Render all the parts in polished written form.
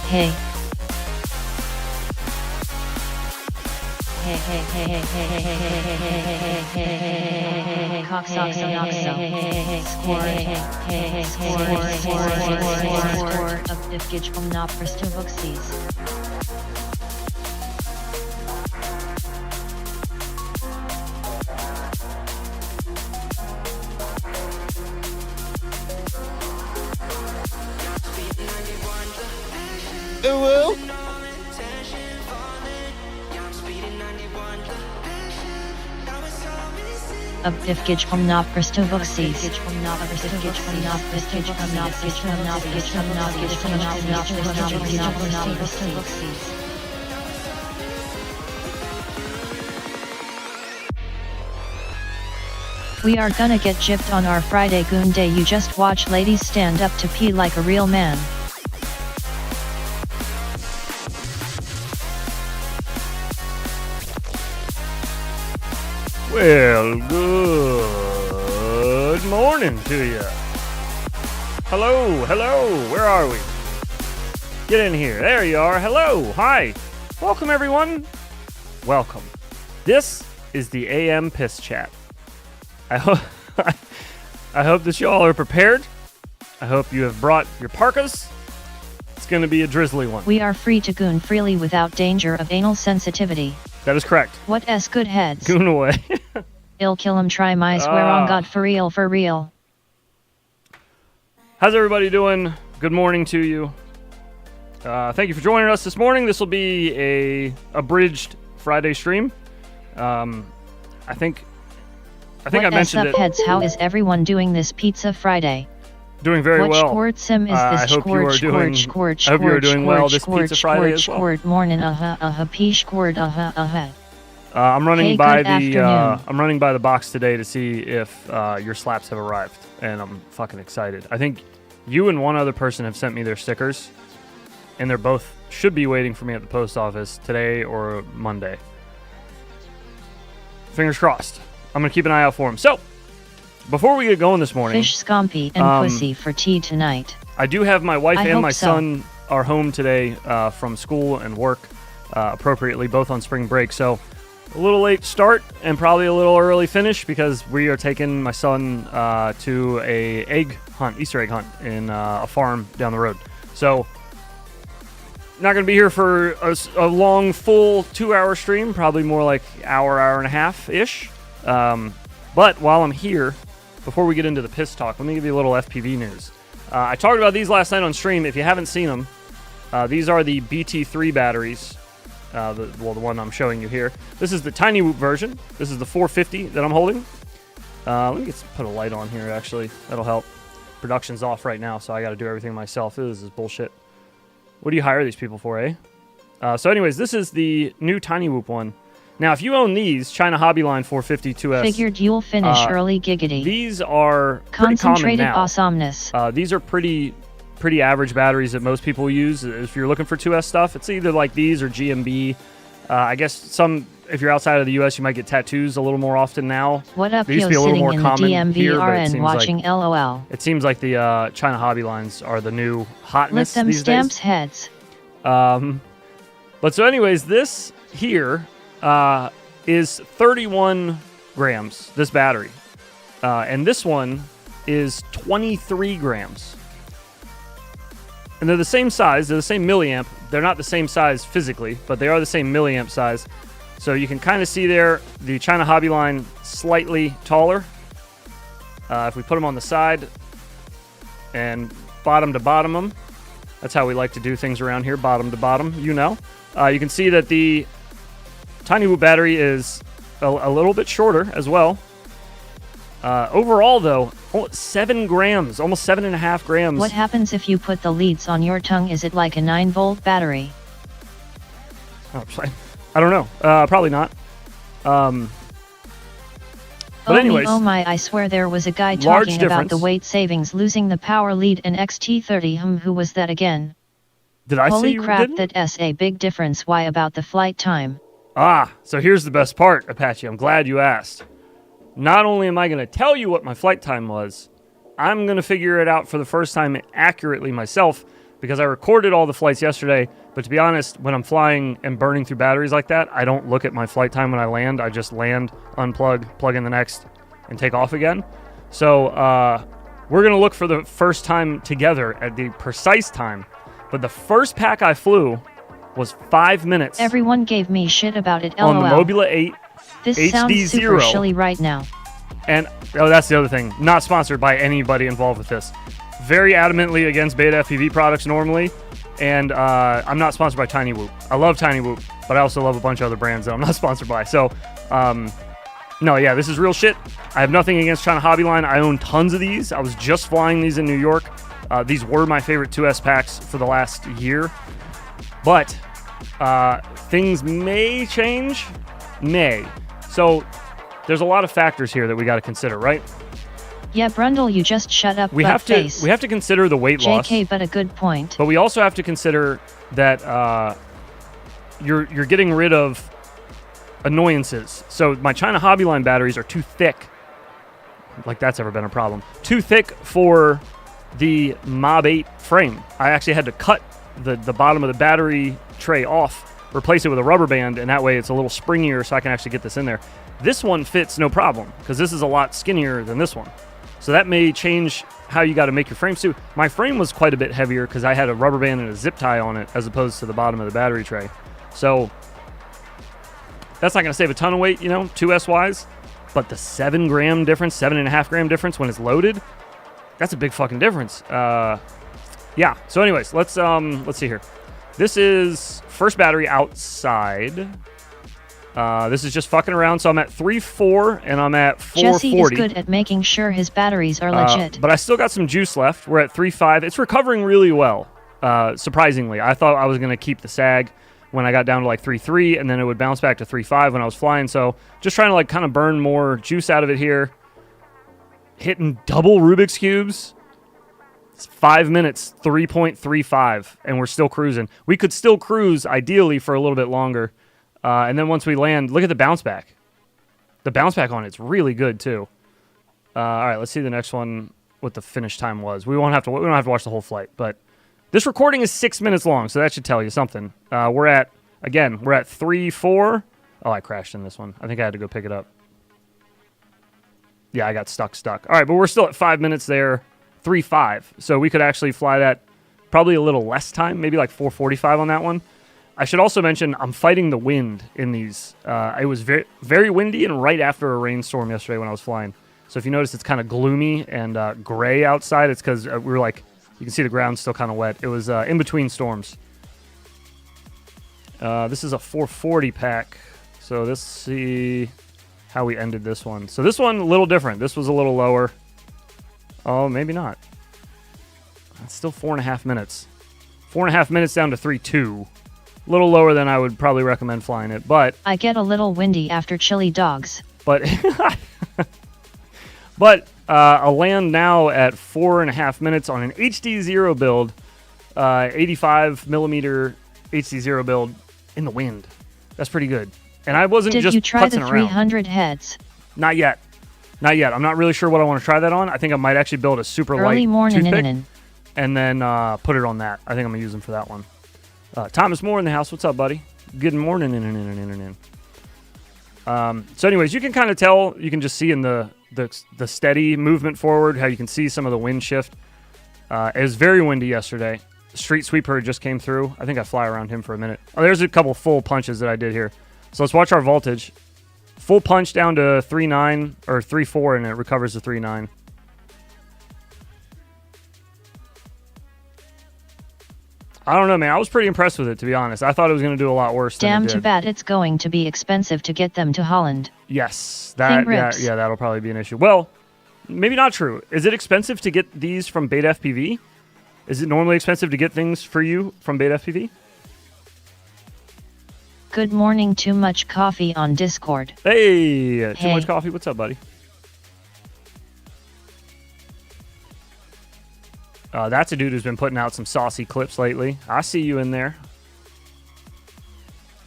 Hey. We are gonna get gypped on our Friday goon day. You just watch ladies stand up to pee like a real man. Well, good morning to you. Hello, where are we? Get in here. There you are. Hello, hi. Welcome, everyone. Welcome. This is the AM Piss Chat. I hope that y'all are prepared. I hope you have brought your parkas. It's going to be a drizzly one. We are free to goon freely without danger of anal sensitivity. That is correct. What s good heads? Goon away. Ill kill 'em, try my swear on God, for real, for real. How's everybody doing? Good morning to you. Thank you for joining us this morning. This will be a abridged Friday stream. I think I mentioned it. Heads, how is everyone doing this Pizza Friday? Doing very well. What sim is this? I hope you are doing well this Pizza Friday as well. Morning, I'm running hey, by the I'm running by the box today to see if your slaps have arrived, and I'm fucking excited. I think you and one other person have sent me their stickers, and they're both should be waiting for me at the post office today or Monday. Fingers crossed. I'm gonna keep an eye out for them. So, before we get going this morning, fish scampi and pussy for tea tonight. I do have my wife and my so. son are home today from school and work appropriately, both on spring break. So a little late start and probably a little early finish because we are taking my son to a Easter egg hunt in a farm down the road. So not going to be here for a long, full 2-hour stream, probably more like hour and a half-ish. But while I'm here, before we get into the piss talk, let me give you a little FPV news. I talked about these last night on stream. If you haven't seen them, these are the BT3 batteries. The one I'm showing you here. This is the tinywhoop version. This is the 450 that I'm holding. Let me put a light on here, actually. That'll help. Production's off right now, so I got to do everything myself. This is bullshit. What do you hire these people for, eh? So anyways, this is the new tinywhoop one. Now, if you own these, China Hobbyline 452S... Figured you'll finish early, giggity. These are pretty concentrated common now. Awesomeness. These are pretty average batteries that most people use. If you're looking for 2S stuff, it's either like these or GMB. I guess if you're outside of the U.S., you might get tattoos a little more often now. What up, they used yo, to be a little sitting more in common the DMV here, but it RN seems watching like, LOL. It seems like the China Hobbylines are the new hotness Lift them these stamps days. heads. But so anyways, this here is 31 grams, this battery. And this one is 23 grams. And they're the same size. They're the same milliamp. They're not the same size physically, but they are the same milliamp size. So you can kind of see there the China Hobby line slightly taller. If we put them on the side and bottom to bottom them, that's how we like to do things around here, bottom to bottom, you know. You can see that the tinywhoop battery is a little bit shorter as well. Overall, though, 7 grams, almost 7.5 grams. What happens if you put the leads on your tongue? Is it like a 9-volt battery? Oh, I don't know. Probably not. But anyways, oh my, I swear there was a guy talking about the weight savings losing the power lead in XT30. Who was that again? Did I say you Holy crap, didn't? that's a big difference. Why about the flight time? So here's the best part, Apache. I'm glad you asked. Not only am I going to tell you what my flight time was, I'm going to figure it out for the first time accurately myself because I recorded all the flights yesterday. But to be honest, when I'm flying and burning through batteries like that, I don't look at my flight time when I land. I just land, unplug, plug in the next, and take off again. So we're going to look for the first time together at the precise time. But the first pack I flew was 5 minutes. Everyone gave me shit about it, LOL. On the Mobula 8 This HD0. sounds super chilly right now. And, that's the other thing. Not sponsored by anybody involved with this. Very adamantly against beta FPV products normally. And I'm not sponsored by tinywhoop. I love tinywhoop, but I also love a bunch of other brands that I'm not sponsored by. So, no, yeah, this is real shit. I have nothing against China Hobby Line. I own tons of these. I was just flying these in New York. These were my favorite 2S packs for the last year. But things may change. So there's a lot of factors here that we got to consider, right? Yeah, Brundle, you just shut up. We have to consider the weight loss. JK, but a good point. But we also have to consider that you're getting rid of annoyances. So my China Hobby Line batteries are too thick. Like that's ever been a problem. Too thick for the Mob 8 frame. I actually had to cut the bottom of the battery tray off, replace it with a rubber band, and that way it's a little springier so I can actually get this in there. This one fits no problem because this is a lot skinnier than this one. So that may change how you got to make your frames too. My frame was quite a bit heavier because I had a rubber band and a zip tie on it as opposed to the bottom of the battery tray. So that's not going to save a ton of weight, 2S wise. But the 7 gram difference, 7.5 gram difference when it's loaded, that's a big fucking difference. Yeah. So anyways, let's see here. This is first battery outside. This is just fucking around. So I'm at 3.4 and I'm at 4.40. Jesse is good at making sure his batteries are legit. But I still got some juice left. We're at 3.5. It's recovering really well, surprisingly. I thought I was going to keep the sag when I got down to like 3.3, and then it would bounce back to 3.5 when I was flying. So just trying to like kind of burn more juice out of it here. Hitting double Rubik's Cubes. It's 5 minutes, 3.35, and we're still cruising. We could still cruise, ideally, for a little bit longer. And then once we land, look at the bounce back. The bounce back on it's really good, too. All right, let's see the next one, what the finish time was. We don't have to watch the whole flight, but this recording is 6 minutes long, so that should tell you something. We're at 3.4. Oh, I crashed in this one. I think I had to go pick it up. Yeah, I got stuck. All right, but we're still at 5 minutes there, 3.5. So we could actually fly that probably a little less time, maybe like 4.45 on that one. I should also mention I'm fighting the wind in these. It was very, very windy and right after a rainstorm yesterday when I was flying. So if you notice, it's kind of gloomy and gray outside. It's because we were like, you can see the ground's still kind of wet. It was in between storms. This is a 440 pack. So let's see how we ended this one. So this one, a little different. This was a little lower. Oh, maybe not. It's still 4.5 minutes. 4.5 minutes down to 3.2. A little lower than I would probably recommend flying it, but... I get a little windy after chili dogs. But a land now at 4.5 minutes on an HD0 build, 85 millimeter HD0 build in the wind. That's pretty good. And I wasn't just Did you try the putzing 300 heads? Not yet. I'm not really sure what I want to try that on. I think I might actually build a super Early light morning toothpick and then put it on that. I think I'm going to use them for that one. Thomas Moore in the house. What's up, buddy? Good morning. So anyways, you can kind of tell, you can just see in the steady movement forward how you can see some of the wind shift. It was very windy yesterday. Street Sweeper just came through. I think I fly around him for a minute. Oh, there's a couple full punches that I did here. So let's watch our voltage. Full punch down to 3.9 or 3.4, and it recovers to 3.9. I don't know, man. I was pretty impressed with it, to be honest. I thought it was going to do a lot worse than it did. Damn, too bad it's going to be expensive to get them to Holland. Yes. That'll probably be an issue. Well, maybe not true. Is it expensive to get these from Beta FPV? Is it normally expensive to get things for you from Beta FPV? Good morning, Too Much Coffee on Discord. Hey, Too Much Coffee. What's up, buddy? That's a dude who's been putting out some saucy clips lately. I see you in there.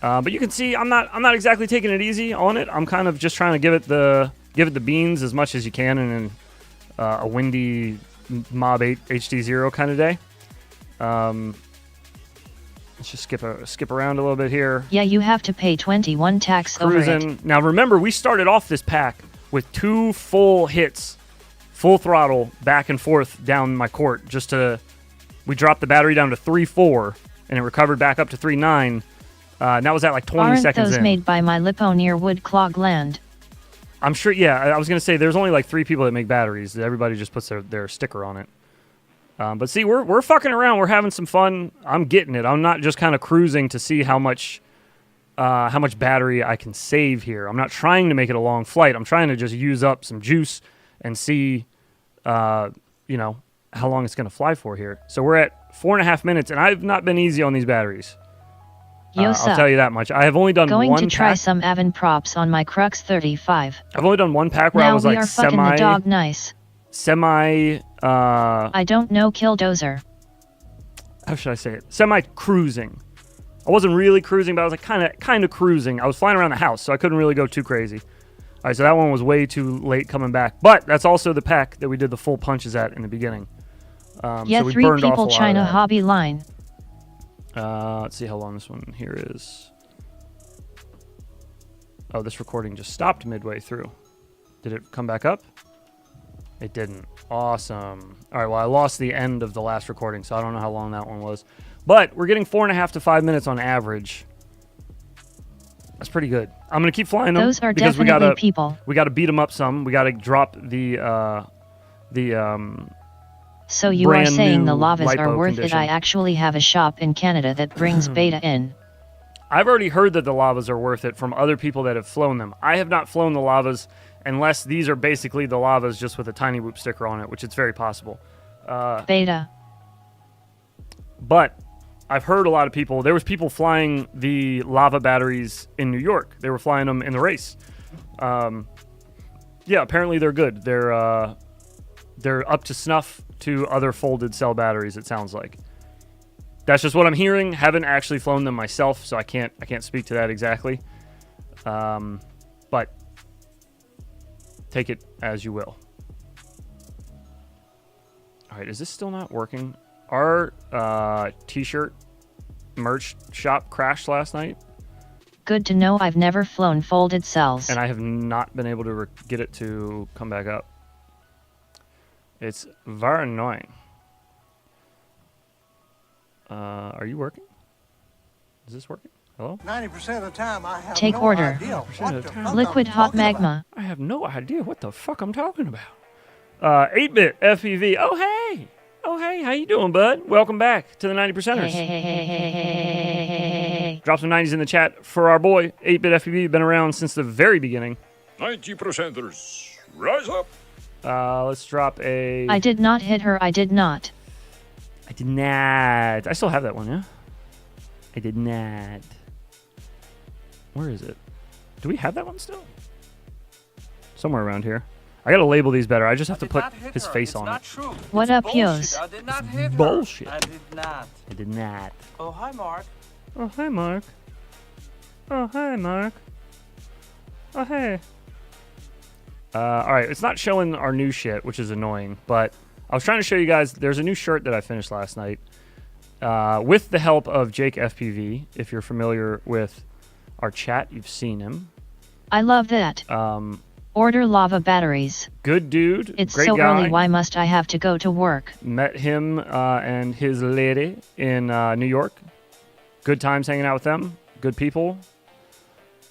But you can see I'm not exactly taking it easy on it. I'm kind of just trying to give it the beans as much as you can in a windy Mob 8 HD0 kind of day. Let's just skip around a little bit here. Yeah, you have to pay 21 tax Cruising. over it. Now remember, we started off this pack with 2 full hits, full throttle, back and forth down my court. We dropped the battery down to 3.4, and it recovered back up to 3.9. And that was at like 20 Aren't seconds those in. made by my Lippo near Wood Clog Land? I'm sure, yeah. I was going to say, there's only like 3 people that make batteries. Everybody just puts their sticker on it. But see, we're fucking around. We're having some fun. I'm getting it. I'm not just kind of cruising to see how much battery I can save here. I'm not trying to make it a long flight. I'm trying to just use up some juice and see, how long it's going to fly for here. So we're at 4.5 minutes, and I've not been easy on these batteries. I'll tell you that much. I have only done going one to try pack. some Avon props on my Crux 35. I've only done one pack where now I was we like are fucking the dog nice. I don't know, Killdozer. How should I say it? Semi-cruising. I wasn't really cruising, but I was like kind of cruising. I was flying around the house, so I couldn't really go too crazy. All right, so that one was way too late coming back. But that's also the pack that we did the full punches at in the beginning. Yeah, so we 3 burned off a people lot China of that. hobby line. Let's see how long this one here is. Oh, this recording just stopped midway through. Did it come back up? It didn't. Awesome. All right, well, I lost the end of the last recording, so I don't know how long that one was. But we're getting 4.5 to 5 minutes on average. That's pretty good. I'm going to keep flying them. Those are because definitely people. We got to beat them up some. We got to drop the So you are saying the new lavas are lipo worth condition. it? I actually have a shop in Canada that brings beta in. I've already heard that the lavas are worth it from other people that have flown them. I have not flown the lavas unless these are basically the lavas just with a tinywhoop sticker on it, which it's very possible. Beta. But I've heard a lot of people. There was people flying the lava batteries in New York. They were flying them in the race. Yeah, apparently they're good. They're up to snuff to other folded cell batteries, it sounds like. That's just what I'm hearing. Haven't actually flown them myself, so I can't speak to that exactly. But take it as you will. All right, is this still not working? Our t-shirt merch shop crashed last night. Good to know. I've never flown folded cells. And I have not been able to get it to come back up. It's very annoying. Are you working? Is this working? Hello? 90% of the time I have Take no order. idea what the fuck Liquid I'm hot talking about. magma. I have no idea what the fuck I'm talking about. 8-bit FPV. Oh, hey. Oh, hey. How you doing, bud? Welcome back to the 90%ers. Hey. Drop some 90s in the chat for our boy. 8-bit FPV. Been around since the very beginning. 90%ers, rise up. Let's drop a... I did not hit her. I did not. I did not. I still have that one, yeah? I did not. Where is it? Do we have that one still? Somewhere around here. I gotta label these better. I just have to put his face on it. True. What up, Yos? I did not hit her. Bullshit. I did not. I did not. Oh, hi, Mark. Oh, hi, Mark. Oh, hi, Mark. Oh, hey. Alright, it's not showing our new shit, which is annoying, but I was trying to show you guys, there's a new shirt that I finished last night with the help of Jake FPV. If you're familiar with our chat, you've seen him. I love that. Order lava batteries. Good dude. It's great so guy. early. Why must I have to go to work? Met him and his lady in New York. Good times hanging out with them. Good people.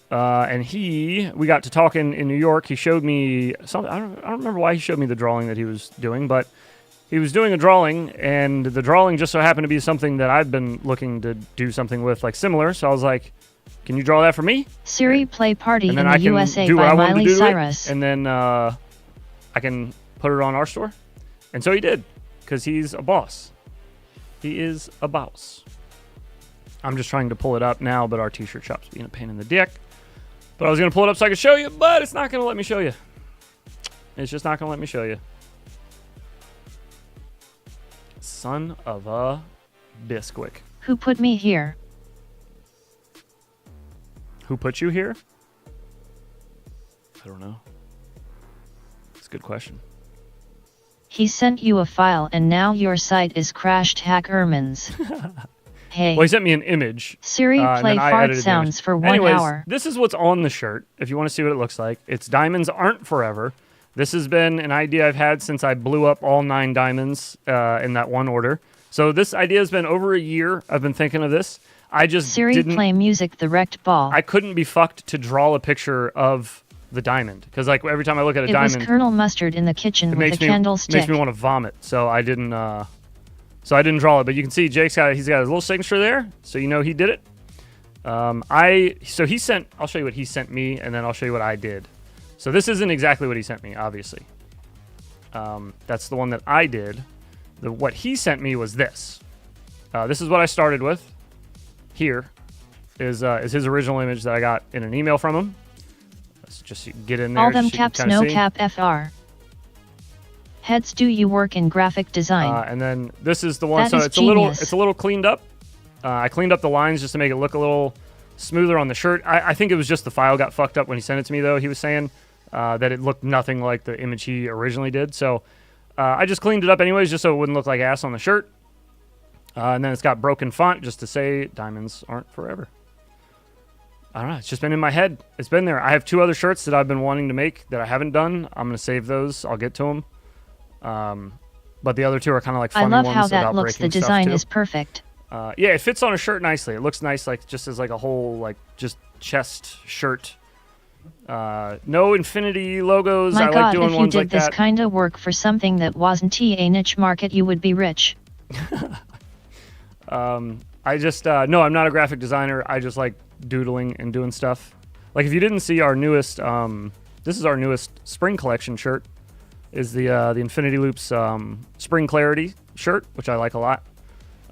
And we got to talking in New York. He showed me something. I don't remember why he showed me the drawing that he was doing, but he was doing a drawing, and the drawing just so happened to be something that I've been looking to do something with, like similar. So I was like, "Can you draw that for me?" Siri, play Party in then the I can USA do what by I wanted to Miley do to it, Cyrus. and then I can put it on our store. And so he did, because he's a boss. He is a boss. I'm just trying to pull it up now, but our t-shirt shop's being a pain in the dick. But I was going to pull it up so I could show you, but it's not going to let me show you. It's just not going to let me show you. Son of a bisquick. Who put me here? Who put you here? I don't know. It's a good question. He sent you a file and now your site is crashed. Hack Ermins. Hey. Well, he sent me an image. Siri, and play then I fart edited the sounds image. for 1 Anyways, hour. This is what's on the shirt, if you want to see what it looks like. It's Diamonds Aren't Forever. This has been an idea I've had since I blew up all 9 diamonds in that one order. So this idea has been over a year. I've been thinking of this. I just Siri, didn't... play music, The Wrecked Ball. I couldn't be fucked to draw a picture of the diamond. Because like every time I look at a diamond... It was Colonel Mustard in the kitchen with a candlestick. It makes me want to vomit. So I didn't draw it. But you can see he's got his little signature there. So you know he did it. I'll show you what he sent me, and then I'll show you what I did. So this isn't exactly what he sent me, obviously. That's the one that I did. What he sent me was this. This is what I started with. Here is his original image that I got in an email from him. Let's just get in there. All them caps, no cap, FR. Heads, do you work in graphic design? And then this is the one. That So is it's genius. a little cleaned up. I cleaned up the lines just to make it look a little smoother on the shirt. I think it was just the file got fucked up when he sent it to me, though. He was saying that it looked nothing like the image he originally did. So I just cleaned it up anyways, just so it wouldn't look like ass on the shirt. And then it's got broken font just to say diamonds aren't forever. I don't know. It's just been in my head. It's been there. I have 2 other shirts that I've been wanting to make that I haven't done. I'm going to save those. I'll get to them. But the other 2 are kind of like funny I love ones how that about looks. The breaking stuff, design too. is perfect. Yeah, it fits on a shirt nicely. It looks nice, like just as like a whole like just chest shirt. No infinity logos. My I God, like doing if you ones did like this that. kind of work for something that wasn't a niche market, you would be rich. I just no, I'm not a graphic designer. I just like doodling and doing stuff. Like if you didn't see our newest, this is our newest spring collection shirt. Is the Infinity Loops Spring Clarity shirt, which I like a lot.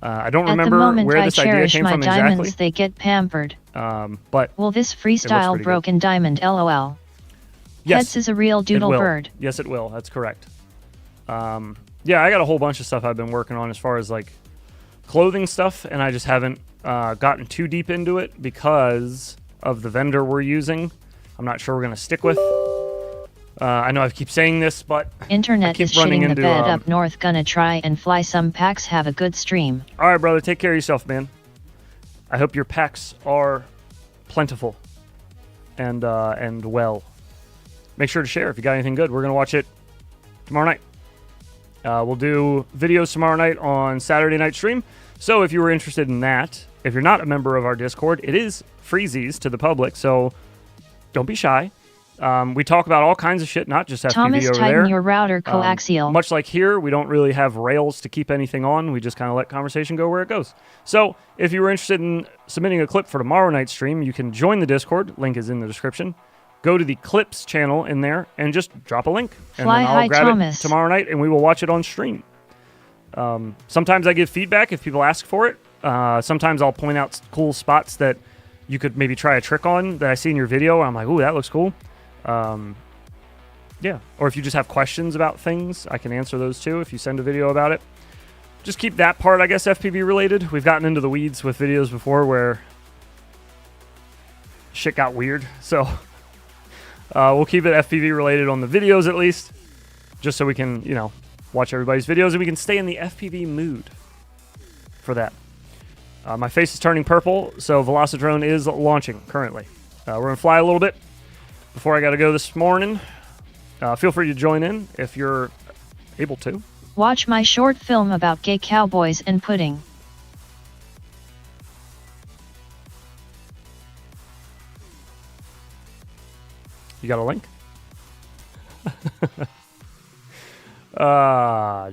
I don't remember At the moment, where I this idea cherish came my from diamonds. exactly. They get pampered. But Will this freestyle pretty broken diamond? LOL. yes, Heads is a real doodle it will. bird. Yes, it will. That's correct. Yeah, I got a whole bunch of stuff I've been working on as far as like clothing stuff, and I just haven't gotten too deep into it because of the vendor we're using. I'm not sure we're gonna stick with. I know I keep saying this, but Internet I keep is running shitting the into, bed up north. Gonna try and fly some packs. Have a good stream. All right, brother, take care of yourself, man. I hope your packs are plentiful and well. Make sure to share if you got anything good. We're gonna watch it tomorrow night. We'll do videos tomorrow night on Saturday night stream. So if you were interested in that, if you're not a member of our Discord, it is freezies to the public. So don't be shy. We talk about all kinds of shit, not just FPV Thomas, over tighten there. your router coaxial. Much like here, we don't really have rails to keep anything on. We just kind of let conversation go where it goes. So if you were interested in submitting a clip for tomorrow night's stream, you can join the Discord. Link is in the description. Go to the Clips channel in there and just drop a link. And Fly then I'll high, grab Thomas. it tomorrow night and we will watch it on stream. Sometimes I give feedback if people ask for it. Sometimes I'll point out cool spots that you could maybe try a trick on that I see in your video. I'm like, ooh, that looks cool. Yeah, or if you just have questions about things, I can answer those too if you send a video about it. Just keep that part, I guess, FPV related. We've gotten into the weeds with videos before where shit got weird. So we'll keep it FPV related on the videos at least, just so we can, you know, watch everybody's videos and we can stay in the FPV mood for that. My face is turning purple, so Velocidrone is launching currently. We're going to fly a little bit before I got to go this morning. Feel free to join in if you're able to. Watch my short film about gay cowboys and pudding. You got a link?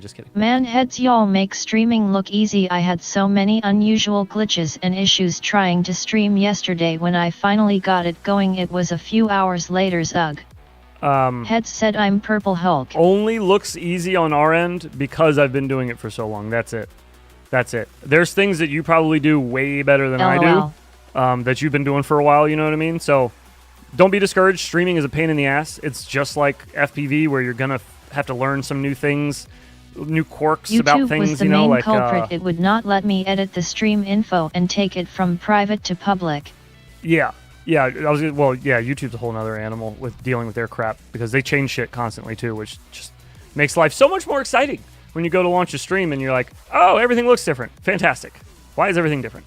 Just kidding. Man heads, y'all make streaming look easy. I had so many unusual glitches and issues trying to stream yesterday. When I finally got it going, it was a few hours later. Ugh. Heads said I'm Purple Hulk. Only looks easy on our end because I've been doing it for so long. That's it. That's it. There's things that you probably do way better than I do, that you've been doing for a while, you know what I mean? So don't be discouraged. Streaming is a pain in the ass. It's just like FPV where you're going to have to learn some new things, new quirks YouTube about things, was the you know, main like culprit. It would not let me edit the stream info and take it from private to public. Yeah, YouTube's a whole nother animal with dealing with their crap because they change shit constantly too, which just makes life so much more exciting when you go to launch a stream and you're like, oh, everything looks different. Fantastic. Why is everything different?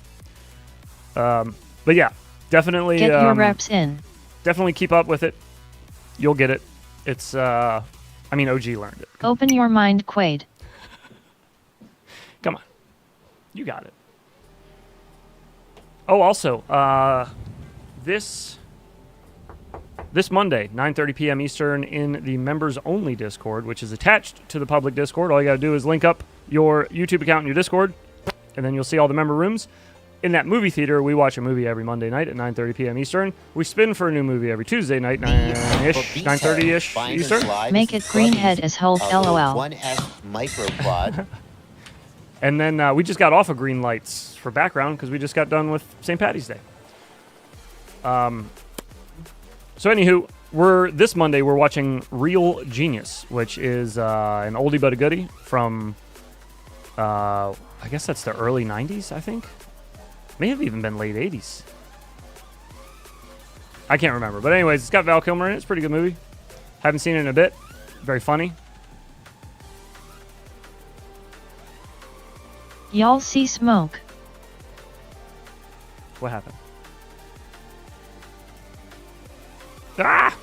But yeah, definitely get your reps in. Definitely keep up with it. You'll get it. It's OG learned it. Open your mind, Quaid. Come on. You got it. Oh, also, this Monday, 9:30 p.m. Eastern in the members-only Discord, which is attached to the public Discord. All you got to do is link up your YouTube account and your Discord, and then you'll see all the member rooms. In that movie theater, we watch a movie every Monday night at 9:30 p.m. Eastern. We spin for a new movie every Tuesday night, 9:30-ish Eastern. Make it Greenhead as Hulk, LOL. 1S microquad. And then we just got off of green lights for background because we just got done with St. Paddy's Day. So anywho, this Monday we're watching Real Genius, which is an oldie but a goodie from I guess that's the early 90s, I think. May have even been late 80s. I can't remember. But anyways, it's got Val Kilmer in it. It's a pretty good movie. Haven't seen it in a bit. Very funny. Y'all see smoke. What happened? Ah!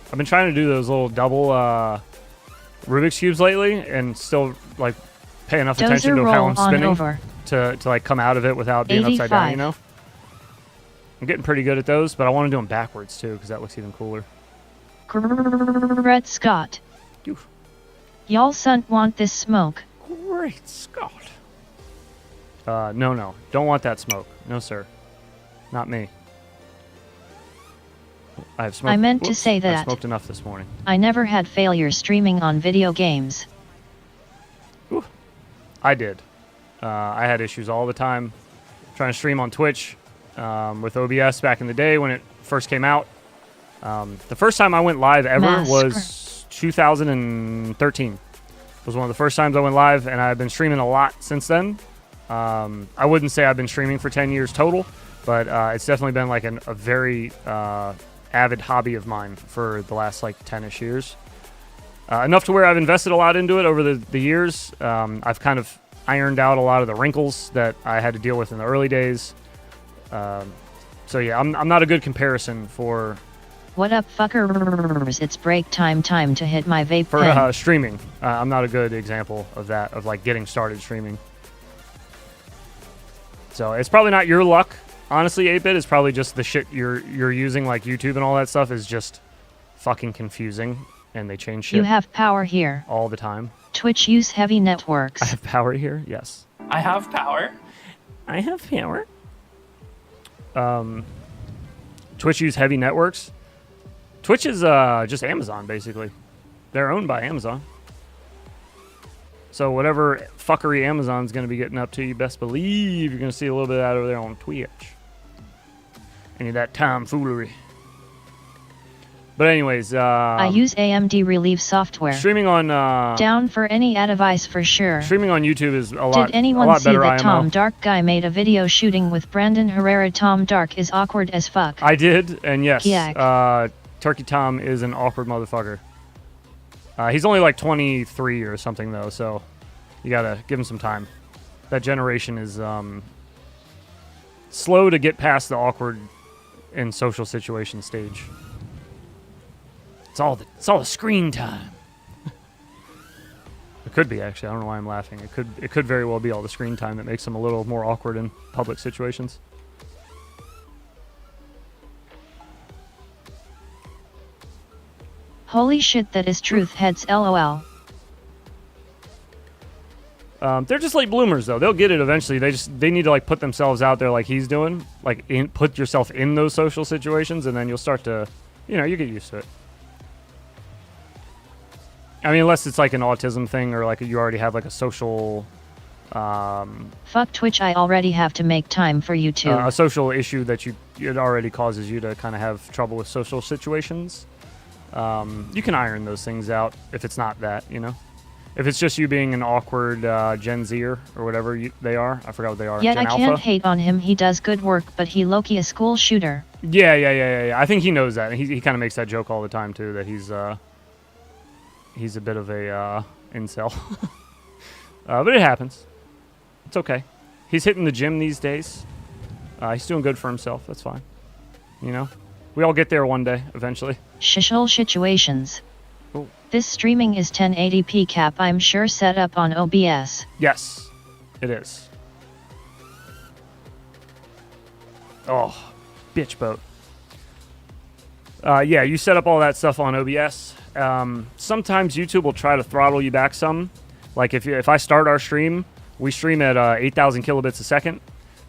I've been trying to do those little double Rubik's Cubes lately and still like pay enough attention to how I'm spinning to like come out of it without being 85. upside down, you know? I'm getting pretty good at those, but I want to do them backwards too because that looks even cooler. Brett Scott. Oof. Y'all son want this smoke. Great Scott. No. Don't want that smoke. No, sir. Not me. I've smoked. I meant to say that. I smoked enough this morning. I never had failure streaming on video games. Ooh. I did. I had issues all the time trying to stream on Twitch with OBS back in the day when it first came out. The first time I went live ever was 2013. It was one of the first times I went live, and I've been streaming a lot since then. I wouldn't say I've been streaming for 10 years total, but it's definitely been like a very avid hobby of mine for the last like 10-ish years. Enough to where I've invested a lot into it over the years. I've kind of ironed out a lot of the wrinkles that I had to deal with in the early days. So yeah, I'm not a good comparison for... What up, fuckers? It's break time to hit my vape for pen. Streaming. I'm not a good example of that, of like getting started streaming. So it's probably not your luck. Honestly, 8-bit is probably just the shit you're using, like YouTube and all that stuff is just fucking confusing, and they change shit. You have power here. All the time. Twitch use heavy networks. I have power here. Yes. I have power. I have power. Twitch use heavy networks. Twitch is just Amazon, basically. They're owned by Amazon. So whatever fuckery Amazon's going to be getting up to, you best believe you're going to see a little bit of that over there on Twitch. Any of that tomfoolery. But anyways, I use AMD Relieve software. Streaming on down for any advice for sure. Streaming on YouTube is a lot. Did anyone a lot see better that IMO. Tom Dark guy made a video shooting with Brandon Herrera? Tom Dark is awkward as fuck. I did, and yes, Yuck. Turkey Tom is an awkward motherfucker. He's only like 23 or something though, so you gotta give him some time. That generation is slow to get past the awkward in social situation stage. It's all the screen time. It could be, actually. I don't know why I'm laughing. It could very well be all the screen time that makes them a little more awkward in public situations. Holy shit, that is truth, heads lol. They're just late bloomers, though. They'll get it eventually. They need to like put themselves out there like he's doing. Like put yourself in those social situations, and then you'll start to, you get used to it. I mean, unless it's like an autism thing or like you already have like a social... Fuck Twitch, I already have to make time for you too. A social issue that it already causes you to kind of have trouble with social situations. You can iron those things out if it's not that, If it's just you being an awkward Gen Zer or whatever they are. I forgot what they are. Yet Gen I Alpha? can't hate on him, he does good work, but he low-key a school shooter. Yeah. I think he knows that. He kind of makes that joke all the time, too, that he's a bit of a incel. But it happens. It's okay. He's hitting the gym these days. He's doing good for himself. That's fine. We all get there one day, eventually. Shishol situations. Ooh. This streaming is 1080p cap, I'm sure, set up on OBS. Yes, it is. Oh, bitch boat. Yeah, you set up all that stuff on OBS. Sometimes YouTube will try to throttle you back some. Like if I start our stream, we stream at 8,000 kilobits a second.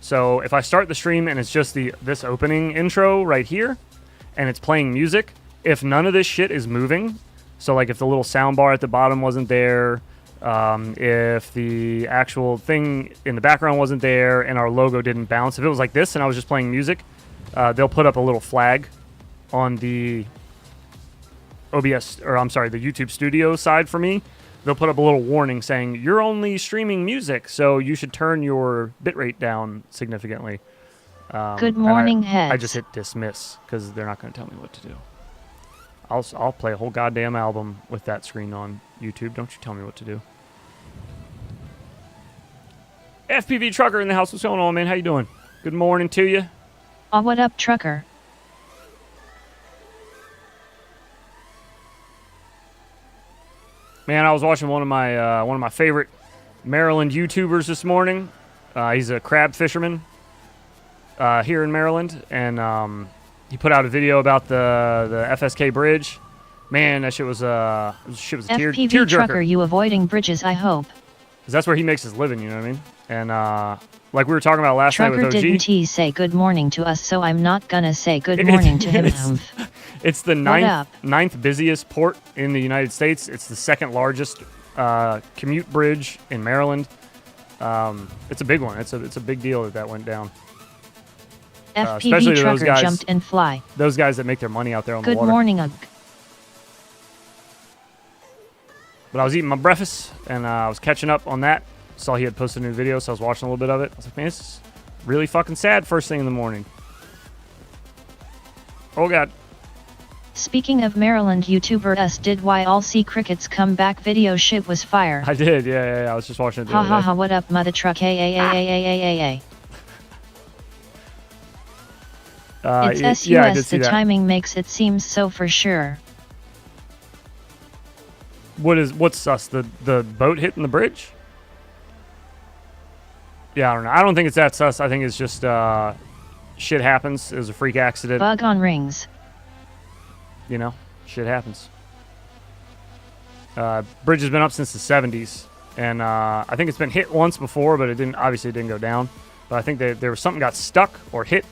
So if I start the stream and it's just this opening intro right here, and it's playing music, if none of this shit is moving, so like if the little sound bar at the bottom wasn't there, if the actual thing in the background wasn't there, and our logo didn't bounce, if it was like this and I was just playing music, they'll put up a little flag on the OBS, or I'm sorry, the YouTube Studio side for me. They'll put up a little warning saying, you're only streaming music, so you should turn your bitrate down significantly. Good morning, heads. I just hit dismiss, because they're not going to tell me what to do. I'll play a whole goddamn album with that screen on YouTube. Don't you tell me what to do. FPV Trucker in the house. What's going on, man? How you doing? Good morning to you. Aw, what up, trucker? Man, I was watching one of my favorite Maryland YouTubers this morning. He's a crab fisherman here in Maryland, and he put out a video about the FSK bridge. Man, that shit was a FPV tear trucker, jerker. you avoiding bridges, I hope. 'Cause that's where he makes his living, you know what I mean? And like we were talking about last night Trucker with OG. didn't he say good morning to us, so I'm not gonna say good morning to him. It's the ninth busiest port in the United States. It's the second largest commute bridge in Maryland. It's a big one. It's a big deal that went down. FPV trucker jumped and fly. Those guys that make their money out there on the water. Good morning, Ugg. But I was eating my breakfast, and I was catching up on that. Saw he had posted a new video, so I was watching a little bit of it. I was like, man, this is really fucking sad first thing in the morning. Oh, God. Speaking of Maryland, YouTuber S did why all sea crickets come back video shit was fire. I did, yeah. I was just watching it the Ha other ha day. ha, what up, mother truck, hey. It's SUS, yeah, I did see the that. timing makes it seem so for sure. What's sus? The boat hitting the bridge? Yeah, I don't know. I don't think it's that sus. I think it's just shit happens. It was a freak accident. Bug on rings. Shit happens. Bridge has been up since the 70s, and I think it's been hit once before, but it didn't go down. But I think there was something got stuck or hit.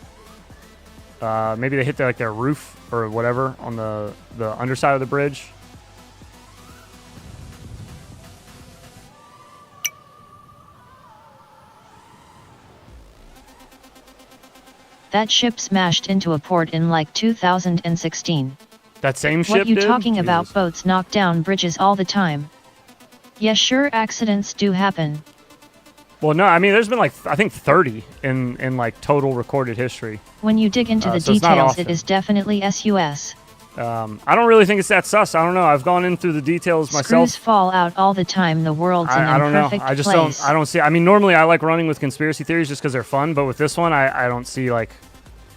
Maybe they hit their roof or whatever on the underside of the bridge. That ship smashed into a port in like 2016. That same ship What you did? talking about? Jesus. Boats knock down bridges all the time. Yeah, sure, accidents do happen. Well, no, I mean, there's been I think 30 in total recorded history. When you dig into the so it's not details, often. it is definitely SUS. I don't really think it's that sus. I don't know. I've gone in through the details myself. Screws fall out all the time. The world's an I don't know. imperfect I just place. don't see. I mean, normally I like running with conspiracy theories just because they're fun, but with this one, I don't see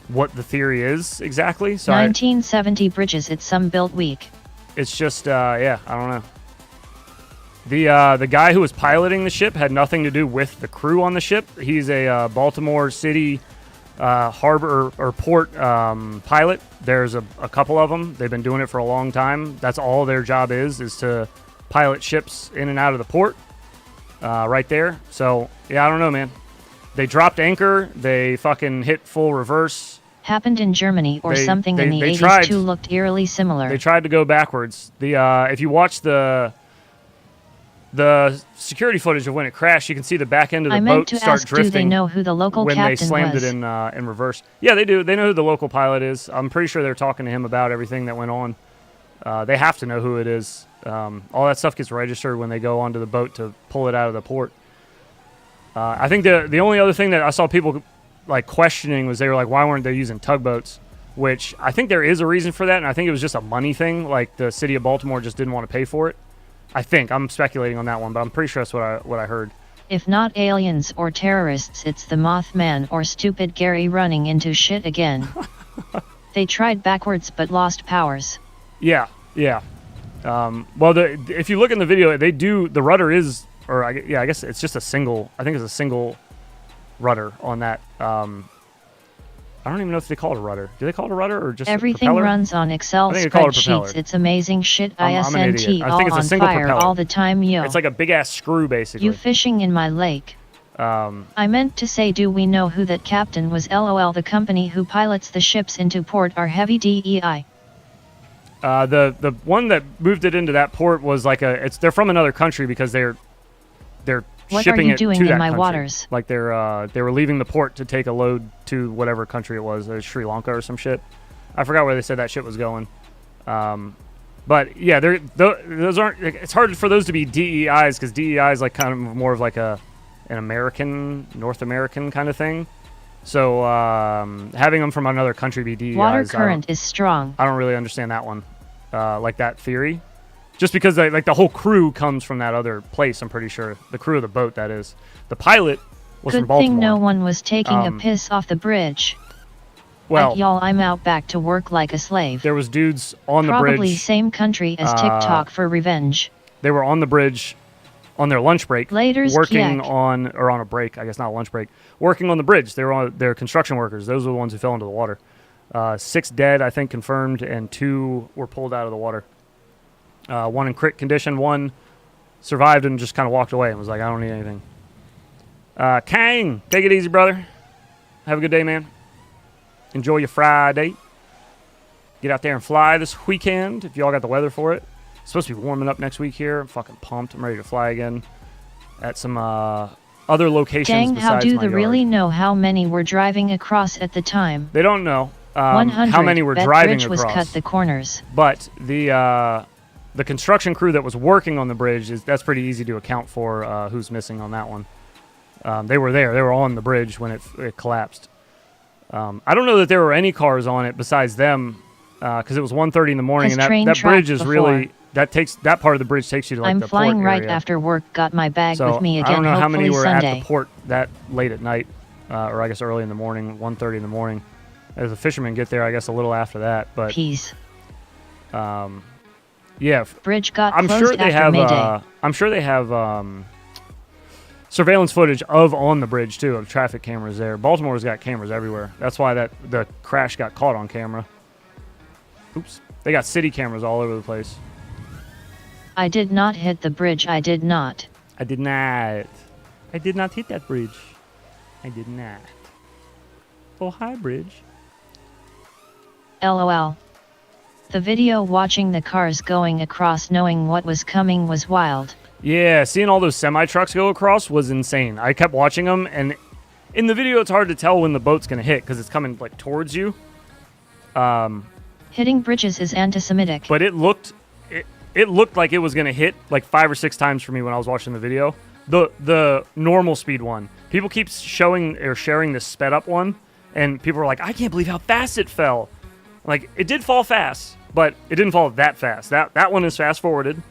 what the theory is exactly. So 1970 bridges. It's some built weak. it's just I don't know. The guy who was piloting the ship had nothing to do with the crew on the ship. He's a Baltimore City harbor or port pilot. There's a couple of them. They've been doing it for a long time. That's all their job is to pilot ships in and out of the port right there. So, yeah, I don't know, man. They dropped anchor. They fucking hit full reverse. Happened in Germany or something in the 80s tried, too, looked eerily similar. They tried to go backwards. If you watch the security footage of when it crashed, you can see the back end of the boat start drifting. Do they know who the local when captain they slammed was? it in reverse? Yeah, they do. They know who the local pilot is. I'm pretty sure they're talking to him about everything that went on. They have to know who it is. All that stuff gets registered when they go onto the boat to pull it out of the port. I think the only other thing that I saw people like questioning was they were like, why weren't they using tugboats? Which I think there is a reason for that, and I think it was just a money thing. Like the city of Baltimore just didn't want to pay for it. I think I'm speculating on that one, but I'm pretty sure that's what I heard. If not aliens or terrorists, it's the Mothman or stupid Gary running into shit again. They tried backwards but lost powers. Yeah. Well, if you look in the video, they do the rudder is, I guess it's just a single. I think it's a single rudder on that. I don't even know if they call it a rudder. Do they call it a rudder or just everything a propeller? Runs on Excel spreadsheets. It's amazing shit. I'm an idiot. I think it's a single fire propeller. all the time, yo. It's like a big ass screw, basically. You fishing in my lake. I meant to say, do we know who that captain was? LOL. The company who pilots the ships into port are heavy DEI. The one that moved it into that port was they're from another country because they're what shipping are you it doing to in that my country. waters? Like they were leaving the port to take a load to whatever country it was, Sri Lanka or some shit. I forgot where they said that shit was going. But yeah, those aren't. It's hard for those to be DEIs because DEI is like kind of more of like an American, North American kind of thing. So having them from another country be DEIs, water current is strong. I don't really understand that one, like that theory. Just because the whole crew comes from that other place, I'm pretty sure. The crew of the boat, that is. The pilot was from Baltimore. Good thing no one was taking a piss off the bridge. Well, y'all, I'm out back to work like a slave. There was dudes on the bridge. Probably same country as TikTok for revenge. They were on the bridge on their lunch break. Working on a break, I guess not a lunch break. Working on the bridge. They were on their construction workers. Those were the ones who fell into the water. 6 dead, I think, confirmed, and 2 were pulled out of the water. 1 in crit condition, 1 survived and just kind of walked away and was like, I don't need anything. Kang, take it easy, brother. Have a good day, man. Enjoy your Friday. Get out there and fly this weekend if y'all got the weather for it. It's supposed to be warming up next week here. I'm fucking pumped. I'm ready to fly again at some other locations Dang, besides how do my they yard. really know how many were driving across at the time? They don't know 100. how many were Bet driving bridge across. was cut the corners. But the construction crew that was working on the bridge, that's pretty easy to account for who's missing on that one. They were there. They were on the bridge when it collapsed. I don't know that there were any cars on it besides them because it was 1:30 in the morning. And that bridge is really, that part of the bridge takes you to like I'm the flying port right area. after work, got my bag with me again. I don't know how many were Sunday. at the port that late at night, or I guess early in the morning, 1:30 in the morning. As the fishermen get there, I guess a little after that. But peace. Yeah, bridge got I'm closed sure they after have. Mayday. I'm sure they have surveillance footage of on the bridge too, of traffic cameras there. Baltimore's got cameras everywhere. That's why the crash got caught on camera. Oops, they got city cameras all over the place. I did not hit the bridge. I did not. I did not. I did not hit that bridge. I did not. Oh, hi, bridge. LOL. The video watching the cars going across knowing what was coming was wild. Yeah, seeing all those semi-trucks go across was insane. I kept watching them, and in the video it's hard to tell when the boat's going to hit because it's coming like towards you. Hitting bridges is anti-Semitic. But it looked like it was going to hit like 5 or 6 times for me when I was watching the video. The normal speed one. People keep showing or sharing the sped up one, and people are like, I can't believe how fast it fell. Like, it did fall fast, but it didn't fall that fast. That one is fast-forwarded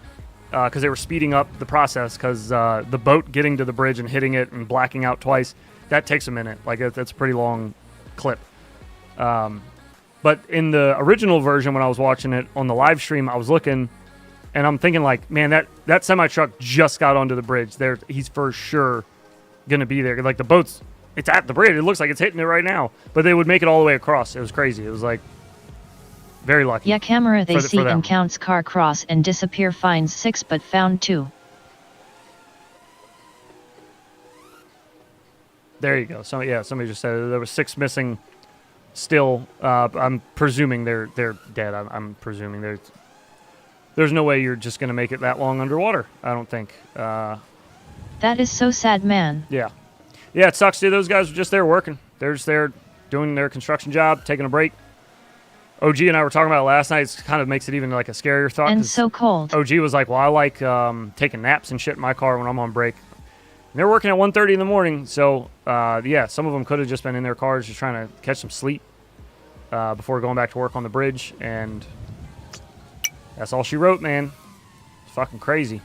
because they were speeding up the process because the boat getting to the bridge and hitting it and blacking out twice, that takes a minute. Like, that's a pretty long clip. But in the original version, when I was watching it on the live stream, I was looking, and I'm thinking, like, man, that semi-truck just got onto the bridge. He's for sure going to be there. Like, the boat's it's at the bridge. It looks like it's hitting it right now. But they would make it all the way across. It was crazy. It was like very lucky. Yeah, camera they see for them. and counts car cross and disappear, finds 6 but found 2. There you go. So yeah, somebody just said there was 6 missing. Still, I'm presuming they're dead. I'm presuming there's no way you're just gonna make it that long underwater. I don't think. That is so sad, man. Yeah, it sucks, dude. Those guys are just there working. They're just there doing their construction job, taking a break. OG and I were talking about it last night. It kind of makes it even like a scarier thought. And so cold. OG was like, well, I like taking naps and shit in my car when I'm on break. And they're working at 1:30 in the morning, so yeah, some of them could have just been in their cars just trying to catch some sleep before going back to work on the bridge, and that's all she wrote, man. It's fucking crazy.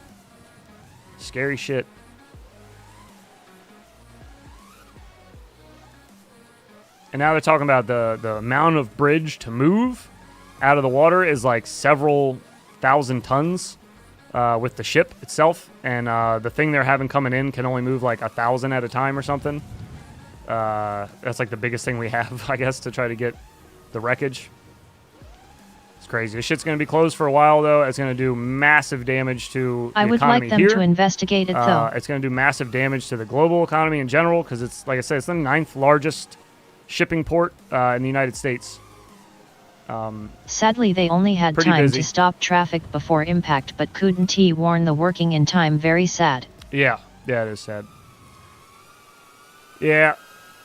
Scary shit. And now they're talking about the amount of bridge to move out of the water is like several thousand tons. With the ship itself, and the thing they're having coming in can only move like 1,000 at a time or something. That's like the biggest thing we have, I guess, to try to get the wreckage. It's crazy. This shit's going to be closed for a while, though. It's going to do massive damage to the I would economy like them here. to investigate it, though. It's going to do massive damage to the global economy in general, because it's, like I said, it's the 9th largest shipping port in the United States. Sadly, they only had Pretty time busy. to stop traffic before impact, but couldn't warn the working in time. Very sad. Yeah, it is sad. Yeah,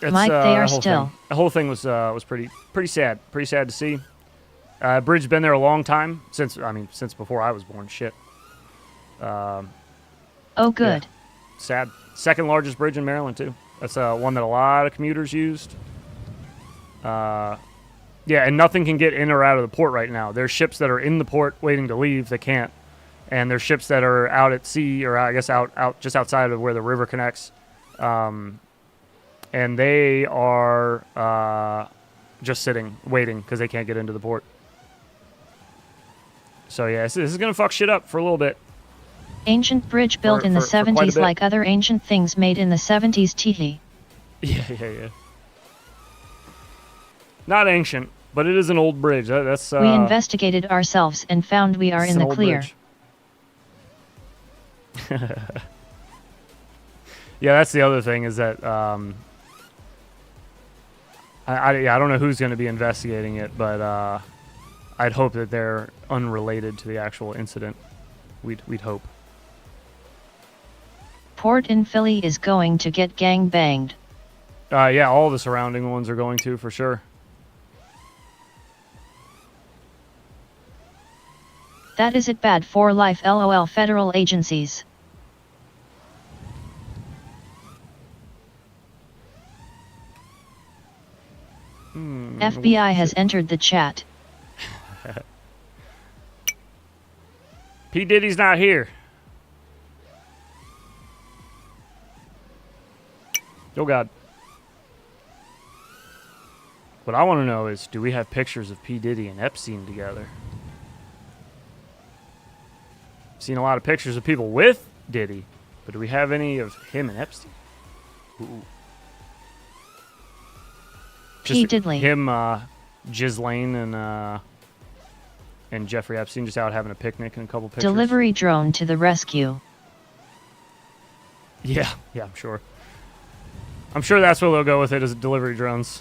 it's, Mike, they are the whole still. Thing. The whole thing was pretty sad. Pretty sad to see. Bridge been there a long time since before I was born. Shit. Oh, good. Yeah, sad. Second largest bridge in Maryland too. That's one that a lot of commuters used. Yeah, and nothing can get in or out of the port right now. There's ships that are in the port waiting to leave. They can't. And there's ships that are out at sea, or I guess out just outside of where the river connects. And they are just sitting, waiting, because they can't get into the port. So, yeah, this is going to fuck shit up for a little bit. Ancient bridge built in the for quite a 70s bit. like other ancient things made in the 70s. Teehee. Yeah. Not ancient, but it is an old bridge. That's We investigated ourselves and found we are it's in an the old clear. bridge. Yeah, that's the other thing is that I don't know who's going to be investigating it, but I'd hope that they're unrelated to the actual incident. We'd hope. Port in Philly is going to get gang banged. Yeah, all the surrounding ones are going to for sure. That is it bad for life. LOL. Federal agencies. FBI has entered the chat. P. Diddy's not here. Oh, God. What I want to know is, do we have pictures of P. Diddy and Epstein together? Seen a lot of pictures of people with Diddy, but do we have any of him and Epstein? Ooh. P. Diddley. Him, Ghislaine, and Jeffrey Epstein just out having a picnic and a couple pictures. Delivery drone to the rescue. Yeah, I'm sure. I'm sure that's where they'll go with it, is delivery drones.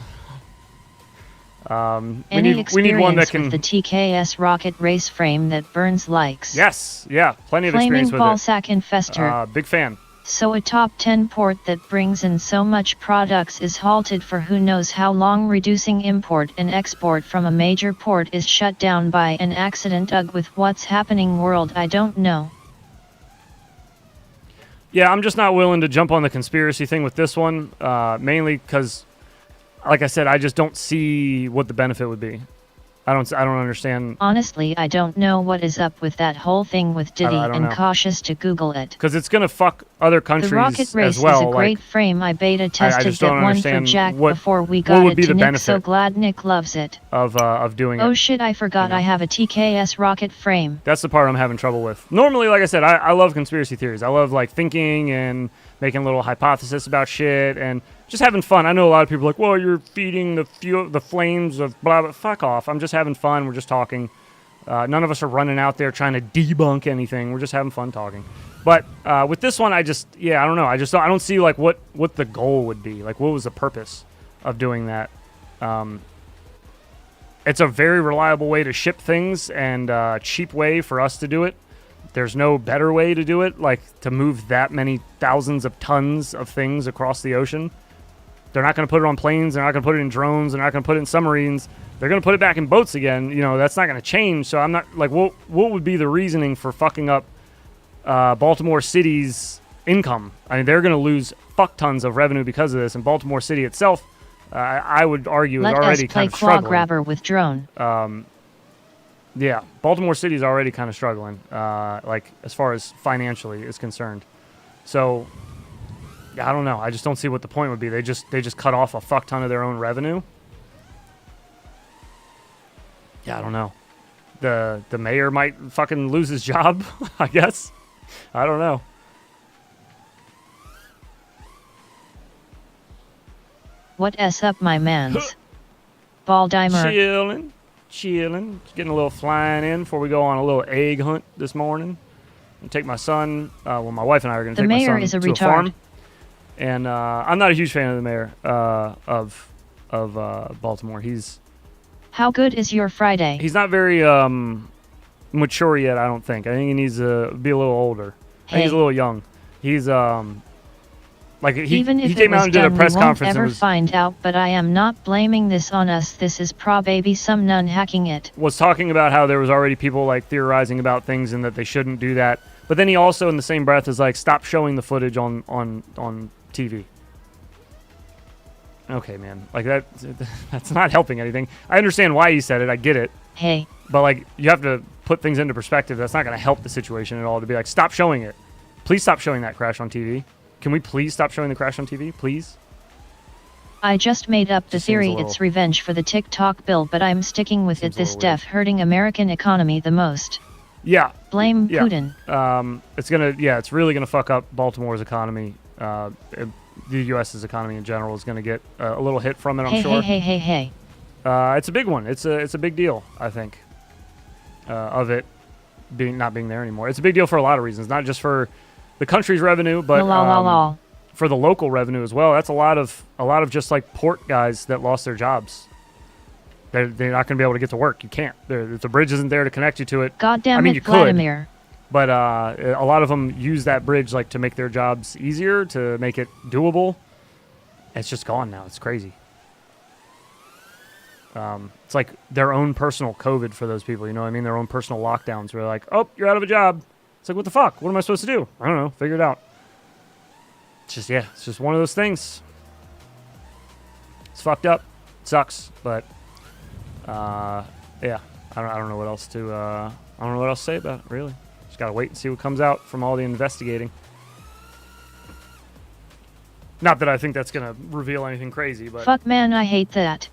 We need one that can. With the TKS rocket race frame that burns likes. Yes, yeah, plenty of Flaming experience with ball it. sack infester. Big fan. So a top 10 port that brings in so much products is halted for who knows how long. Reducing import and export from a major port is shut down by an accident. Ugh, with what's happening world, I don't know. Yeah, I'm just not willing to jump on the conspiracy thing with this one, mainly because, like I said, I just don't see what the benefit would be. I don't understand. Honestly, I don't know what is up with that whole thing with Diddy, I don't and know. cautious to Google it. Because it's going to fuck other countries The rocket race as well. is a great frame. I beta tested just don't that one for understand Jack what before we would got be it to the Nick. So benefit glad Nick loves it. of doing it. Oh shit, I forgot I have a TKS rocket frame. That's the part I'm having trouble with. Normally, like I said, I love conspiracy theories. I love like thinking and making a little hypothesis about shit. And just having fun. I know a lot of people are like, well, you're feeding the flames of blah, blah. Fuck off. I'm just having fun. We're just talking. None of us are running out there trying to debunk anything. We're just having fun talking. But with this one, I don't know. I don't see like what the goal would be. Like, what was the purpose of doing that? It's a very reliable way to ship things and cheap way for us to do it. There's no better way to do it, like to move that many thousands of tons of things across the ocean. They're not going to put it on planes. They're not going to put it in drones. They're not going to put it in submarines. They're going to put it back in boats again. You know, that's not going to change. So I'm not like, what would be the reasoning for fucking up Baltimore City's income? I mean, they're going to lose fuck tons of revenue because of this. And Baltimore City itself, I would argue, is already kind of struggling. Let us play claw grabber with drone. Yeah, Baltimore City is already kind of struggling, like as far as financially is concerned. So, I don't know. I just don't see what the point would be. They just cut off a fuck ton of their own revenue. Yeah, I don't know. The mayor might fucking lose his job, I guess. I don't know. What s up, my mans? Baldimer. Chilling. Just getting a little flying in before we go on a little egg hunt this morning. And take my son. Well, my wife and I are going to take my son to a farm. The mayor is a retard. And I'm not a huge fan of the mayor of Baltimore. How good is your Friday? He's not very mature yet, I don't think. I think he needs to be a little older. I think he's a little young. He's like he came out and did a press conference. We won't ever find out, but I am not blaming this on us. This is probaby some nun hacking it. Was talking about how there was already people like theorizing about things and that they shouldn't do that. But then he also, in the same breath, is like, stop showing the footage on TV. Okay, man. Like that's not helping anything. I understand why he said it. I get it. Hey. But like, you have to put things into perspective. That's not going to help the situation at all. To be like, stop showing it. Please stop showing that crash on TV. Can we please stop showing the crash on TV? Please? I just made up the theory it's revenge for the TikTok bill, but I'm sticking with it. This def hurting American economy the most. Yeah. Blame Putin. It's really gonna fuck up Baltimore's economy. The U.S.'s economy in general is gonna get a little hit from it. I'm sure. Hey. It's a big one. It's a big deal. I think. Of it not being there anymore. It's a big deal for a lot of reasons, not just for the country's revenue, but for the local revenue as well. That's a lot of just like port guys that lost their jobs. They're not going to be able to get to work. You can't. The bridge isn't there to connect you to it. Goddamn you Vladimir. Could, but a lot of them use that bridge like to make their jobs easier, to make it doable. It's just gone now. It's crazy. It's like their own personal COVID for those people. You know what I mean? Their own personal lockdowns where they're like, oh, you're out of a job. It's like, what the fuck? What am I supposed to do? I don't know. Figure it out. It's just one of those things. It's fucked up. It sucks, but I don't know what else to say about it, really. Just gotta wait and see what comes out from all the investigating. Not that I think that's gonna reveal anything crazy, but fuck, man, I hate that.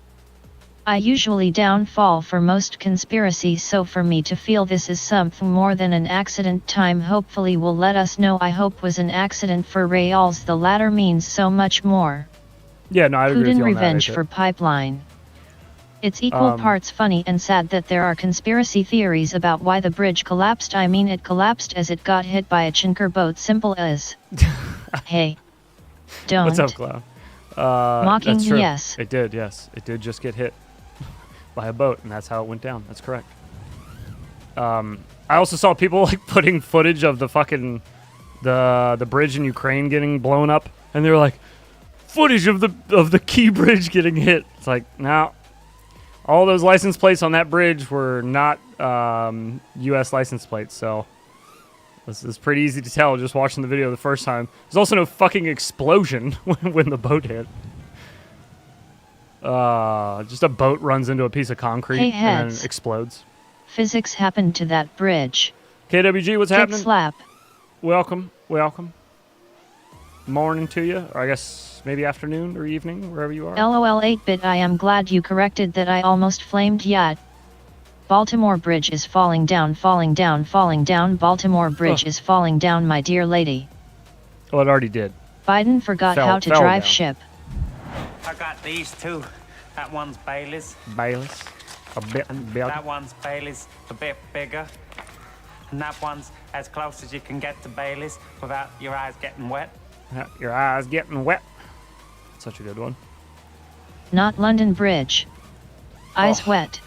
I usually downfall for most conspiracies, so for me to feel this is something more than an accident, time hopefully will let us know. I hope was an accident for Reals. The latter means so much more. Yeah, no, I agree with you on that. Putin revenge for pipeline. It's equal parts funny and sad that there are conspiracy theories about why the bridge collapsed. I mean, it collapsed as it got hit by a chinker boat. Simple as. Hey. Don't. What's up, Cloud? Mocking, that's true. yes. It did, yes. It did just get hit by a boat, and that's how it went down. That's correct. I also saw people like putting footage of the fucking the bridge in Ukraine getting blown up, and they were like, footage of the key bridge getting hit. It's like, no. All those license plates on that bridge were not U.S. license plates, so this is pretty easy to tell just watching the video the first time. There's also no fucking explosion when the boat hit. Just a boat runs into a piece of concrete and then explodes. Physics happened to that bridge. KWG, what's happening? Slap. Welcome. Morning to you, or I guess maybe afternoon or evening, wherever you are. LOL 8-bit, I am glad you corrected that. I almost flamed yet. Baltimore Bridge is falling down. Baltimore Bridge is falling down, my dear lady. Well, it already did. Biden forgot how to drive ship. I got these two. That one's Bailey's. Bailey's. A bit bigger. That one's Bailey's, a bit bigger. And that one's as close as you can get to Bailey's without your eyes getting wet. Your eyes getting wet. Such a good one. Not London Bridge. Eyes wet.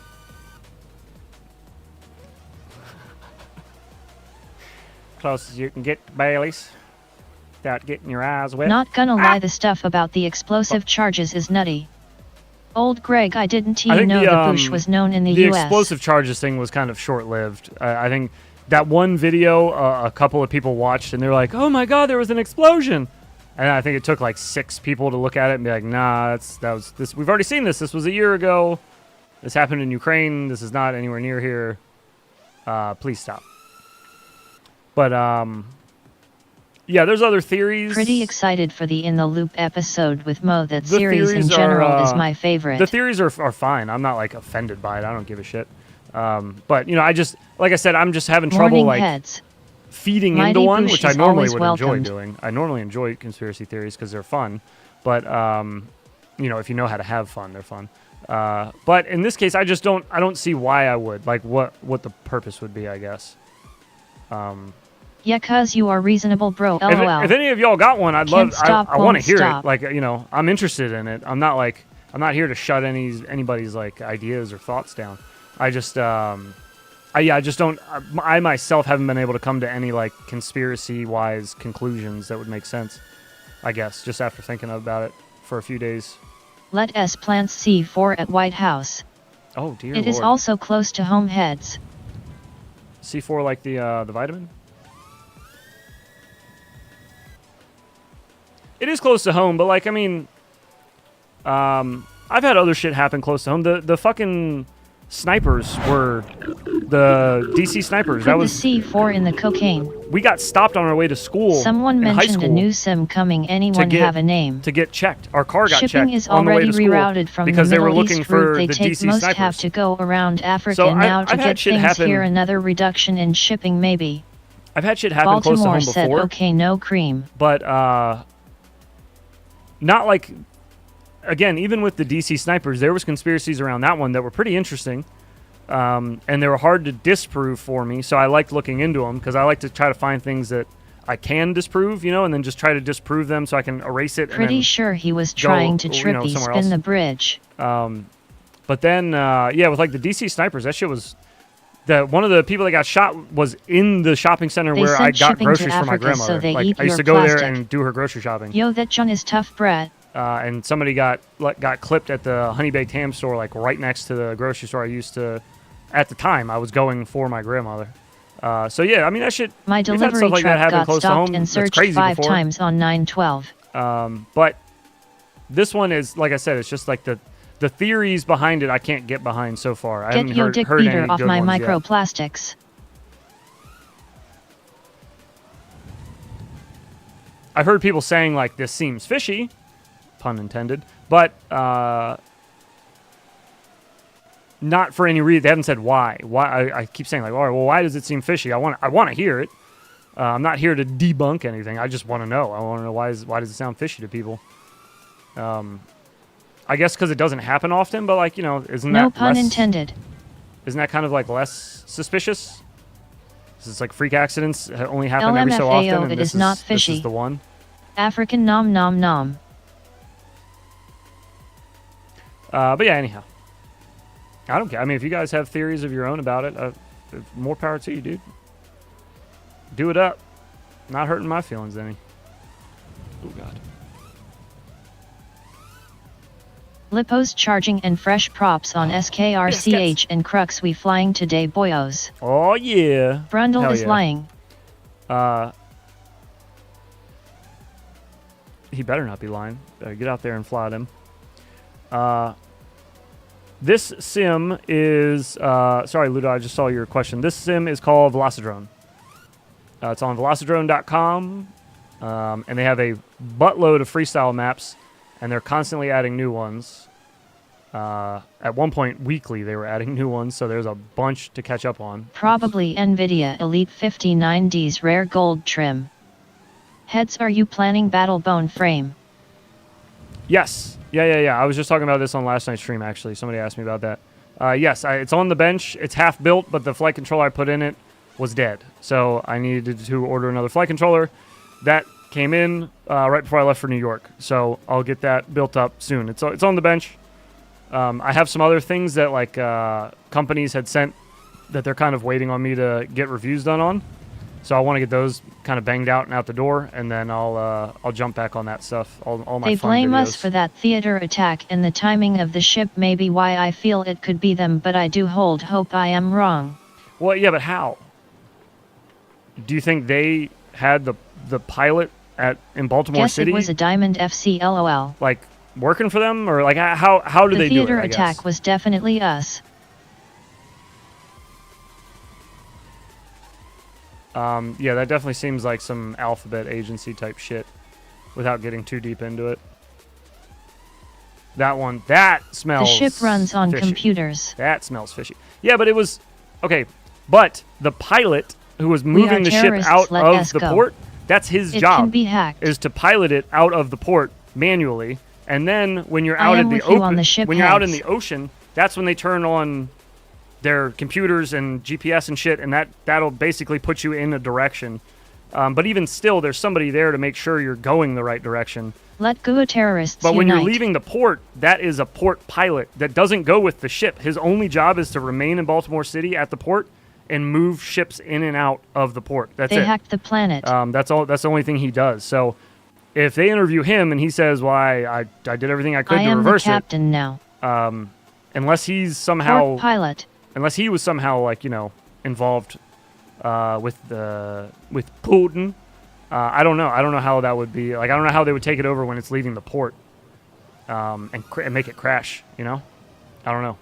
Close as you can get to Bailey's without getting your eyes wet. Not gonna lie, the stuff about the explosive charges is nutty. Old Greg, I didn't know the bush was known in the US. US. The explosive charges thing was kind of short-lived. I think that one video a couple of people watched and they're like, oh my god, there was an explosion. And I think it took like 6 people to look at it and be like, nah, we've already seen this. This was a year ago. This happened in Ukraine. This is not anywhere near here. Please stop. But, yeah, there's other theories. Pretty excited for the In the Loop episode with Mo. That series in general is my favorite. The theories are fine. I'm not, like, offended by it. I don't give a shit. But, you know, like I said, I'm just having trouble, like, feeding into one, which I normally would enjoy doing. I normally enjoy conspiracy theories because they're fun. But, you know, if you know how to have fun, they're fun. But in this case, I don't see why I would. Like, what the purpose would be, I guess. Yeah, cause you are reasonable, bro. LOL. If any of y'all got one, I'd love. I want to hear it. Like, you know, I'm interested in it. I'm not here to shut anybody's like ideas or thoughts down. I just, I just don't. I myself haven't been able to come to any like conspiracy-wise conclusions that would make sense. I guess just after thinking about it for a few days. Let S plant C4 at White House. Oh dear. It is also close to home heads. C4 like the vitamin. It is close to home, but like I mean, I've had other shit happen close to home. The fucking snipers were the DC snipers. That was the C4 in the cocaine. We got stopped on our way to school. Someone mentioned a new sim coming. Anyone have a name? To get checked. Our car got checked. Shipping is on the way already to school rerouted from because the they were Middle looking East for route. They the take DC most snipers. have to go around Africa So now to get things happen. here. Another reduction in shipping maybe. I've had shit happen Baltimore close to home said, before. okay, no cream. But not like, again, even with the DC snipers, there was conspiracies around that one that were pretty interesting. And they were hard to disprove for me, so I liked looking into them because I like to try to find things that I can disprove, you know, and then just try to disprove them so I can erase it. Pretty sure he was trying to trippy spin the bridge. But then, yeah, with like the DC snipers, that shit was... one of the people that got shot was in the shopping center where I got groceries for my grandmother. So like, I used to go there and do her grocery shopping. Yo, that John is tough, Brett. And somebody got clipped at the Honey Baked Ham store, like right next to the grocery store I used to. At the time, I was going for my grandmother. So yeah, I mean that shit. My delivery like truck got close stopped to home. and searched 5 times on 9/12. But this one is, like I said, it's just like the theories behind it. I can't get behind so far. I haven't heard any off good my ones microplastics. Yet. I've heard people saying like this seems fishy, pun intended, but not for any reason. They haven't said why. Why I keep saying like, all right, well, why does it seem fishy? I want to hear it. I'm not here to debunk anything. I just want to know. I want to know why does it sound fishy to people? I guess because it doesn't happen often, but like, you know, isn't that no pun intended? Isn't that kind of like less suspicious? It's like freak accidents only happen every so often, and it is not fishy. This is the one. African nom nom nom. But yeah, anyhow. I don't care. I mean, if you guys have theories of your own about it, more power to you, dude. Do it up. Not hurting my feelings any. Oh, God. Lipos charging and fresh props on SKRCH and Crux. We flying today, boyos. Oh, yeah. Brundle Hell is yeah. lying. He better not be lying. Get out there and fly him. This sim is... sorry, Ludo, I just saw your question. This sim is called Velocidrone. It's on velocidrone.com, and they have a buttload of freestyle maps, and they're constantly adding new ones. At one point, weekly, they were adding new ones, so there's a bunch to catch up on. Probably NVIDIA Elite 59D's rare gold trim. Heads, are you planning battle bone frame? Yes. Yeah. I was just talking about this on last night's stream, actually. Somebody asked me about that. Yes, it's on the bench. It's half built, but the flight controller I put in it was dead. So I needed to order another flight controller. That came in right before I left for New York. So I'll get that built up soon. It's on the bench. I have some other things that like companies had sent that they're kind of waiting on me to get reviews done on. So I want to get those kind of banged out and out the door, and then I'll jump back on that stuff. All my They fun blame videos. us for that theater attack, and the timing of the ship may be why I feel it could be them, but I do hold hope I am wrong. Well, yeah, but how? Do you think they had the pilot in Baltimore Guess City? it was a Diamond FC LOL. Like working for them, or like how did The they do it? theater I guess? attack was definitely us. Yeah, that definitely seems like some alphabet agency type shit without getting too deep into it. That smells The ship runs on fishy. computers. That smells fishy. Yeah, but it was okay. But the pilot who was moving are the ship terrorists, out let of us the go. port, that's his It job. can be hacked. Is to pilot it out of the port manually, and then when you're I out am in the with you open, on the ship when you're out in heads. the ocean, that's when they turn on their computers and GPS and shit, and that'll basically put you in a direction. But even still, there's somebody there to make sure you're going the right direction. Let go terrorists But when unite. you're leaving the port, that is a port pilot that doesn't go with the ship. His only job is to remain in Baltimore City at the port and move ships in and out of the port. That's They it. hacked the planet. That's all. That's the only thing he does. So if they interview him and he says, "Well, I did everything I could I to am the reverse it," captain now. unless he's somehow, Port pilot. unless he was somehow like involved with Putin. I don't know. I don't know how that would be. Like, I don't know how they would take it over when it's leaving the port and make it crash. I don't know.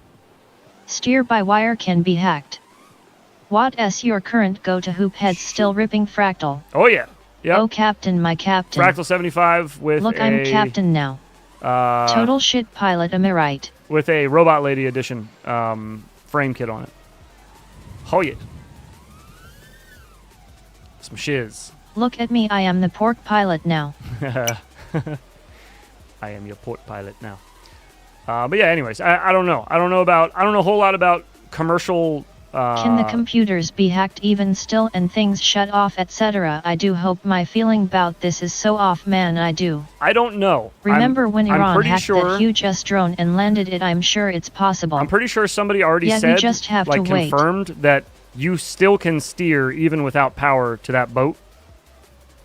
Steer by wire can be hacked. What is your current go to hoop head still ripping fractal? Oh yeah. Yep. Oh captain, my captain. Fractal 75 with Look, I'm captain now. Total shit pilot, am I right? with a Robot Lady edition frame kit on it. Oh yeah. Some shiz. Look at me, I am the pork pilot now. I am your port pilot now. But yeah, anyways, I don't know. I don't know a whole lot about commercial. Can the computers be hacked even still and things shut off, etc.? I do hope. My feeling about this is so off, man. I do. I don't know. Remember when I'm Iran pretty hacked sure, that huge drone and landed it? I'm sure it's possible. I'm pretty sure somebody already Yeah, we said, just have like, to wait. confirmed that you still can steer even without power to that boat.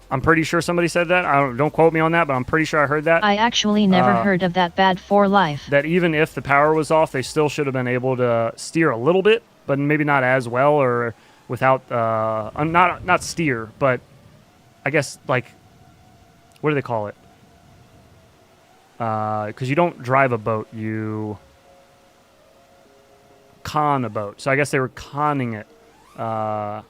I'm pretty sure somebody said that. Don't quote me on that, but I'm pretty sure I heard that. I actually never heard of that. Bad for life. That even if the power was off, they still should have been able to steer a little bit, but maybe not as well or without not steer, but I guess like what do they call it? Because you don't drive a boat, you con a boat. So I guess they were conning it, or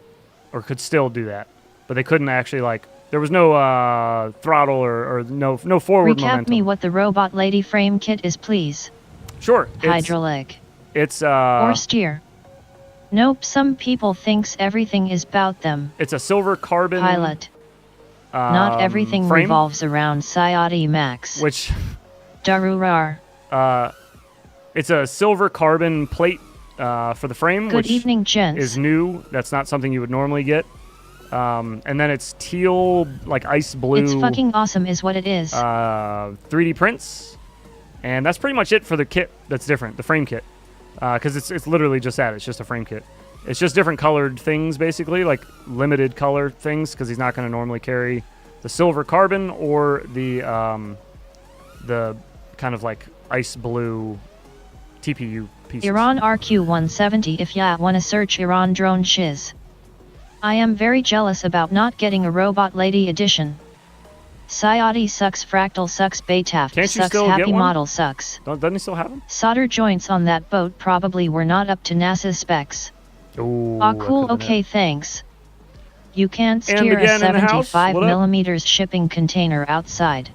could still do that, but they couldn't actually like. There was no throttle or no forward Recap momentum. me what the Robot Lady frame kit is, please. Sure. Hydraulic. It's or steer. Nope, some people thinks everything is about them. It's a silver carbon pilot. Not everything frame, revolves around Sayati Max. which Darurar. it's a silver carbon plate for the frame. Good which evening, gents. Is new. That's not something you would normally get. And then it's teal, like ice blue. It's fucking awesome is what it is. 3D prints. And that's pretty much it for the kit that's different, the frame kit. Because it's literally just that. It's just a frame kit. It's just different colored things, basically, like limited color things, because he's not going to normally carry the silver carbon or the kind of like ice blue TPU pieces. Iran RQ-170 if ya wanna search Iran drone shiz. I am very jealous about not getting a Robot Lady edition. Sayati sucks, Fractal sucks, Baytaft Can't you sucks, still Happy get one? Model sucks. Doesn't he still have them? Solder joints on that boat probably were not up to NASA's specs. Ooh, Ah, that cool, could've been okay, it. thanks. You can't And steer again a in the house, 75 what up? millimeters shipping container outside.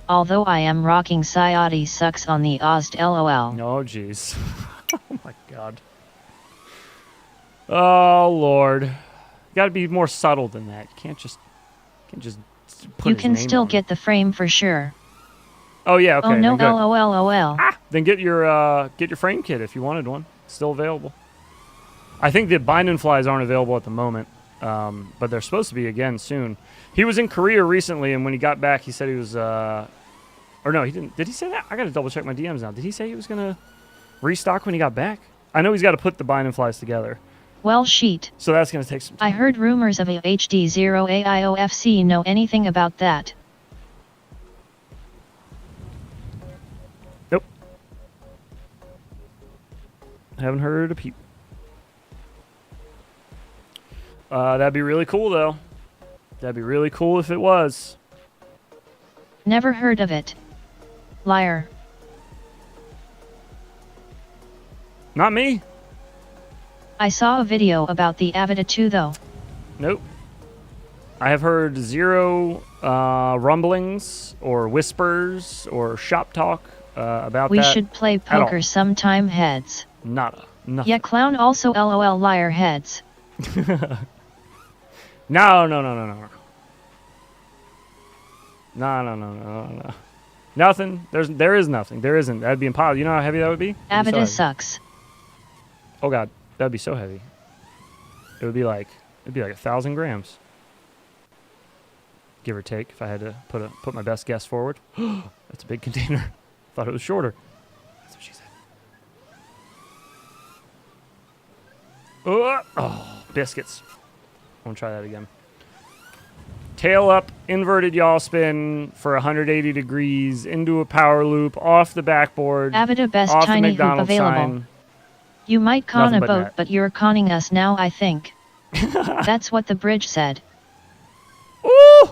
Although I am rocking Sayati sucks on the Ozd LOL. Oh, jeez. Oh, my God. Oh, Lord. You got to be more subtle than that. You can't just put You his can name still on it. get the frame for sure. Oh yeah, okay. Oh no, then good. lol. Then get your frame kit if you wanted one. Still available. I think the bind and flies aren't available at the moment, but they're supposed to be again soon. He was in Korea recently, and when he got back, he said he was. Or no, he didn't. Did he say that? I got to double check my DMs now. Did he say he was gonna restock when he got back? I know he's got to put the bind and flies together. Well, sheet. So that's gonna take some time. I heard rumors of a HD0AIOFC. Know anything about that? Nope. Haven't heard a peep. That'd be really cool, though. That'd be really cool if it was. Never heard of it. Liar. Not me. I saw a video about the Avida 2 though. Nope. I have heard zero rumblings or whispers or shop talk about We that. should play all. poker sometime, heads. Nada. Nothing. Yeah, clown also lol liar heads. No. Nothing. There is nothing. There isn't. That'd be impossible. You know how heavy that would be? That'd be so Avida heavy. sucks. Oh god, that'd be so heavy. It'd be like 1,000 grams, give or take. If I had to put my best guess forward. That's a big container. Thought it was shorter. That's what she said. Oh, biscuits. I want to try that again. Tail up, inverted yaw spin for 180 degrees into a power loop, off the backboard, Avida best off the tiny hoop McDonald's available. sign. You might con Nothing a but boat, net. but you're conning us now, I think. That's what the bridge said. Ooh!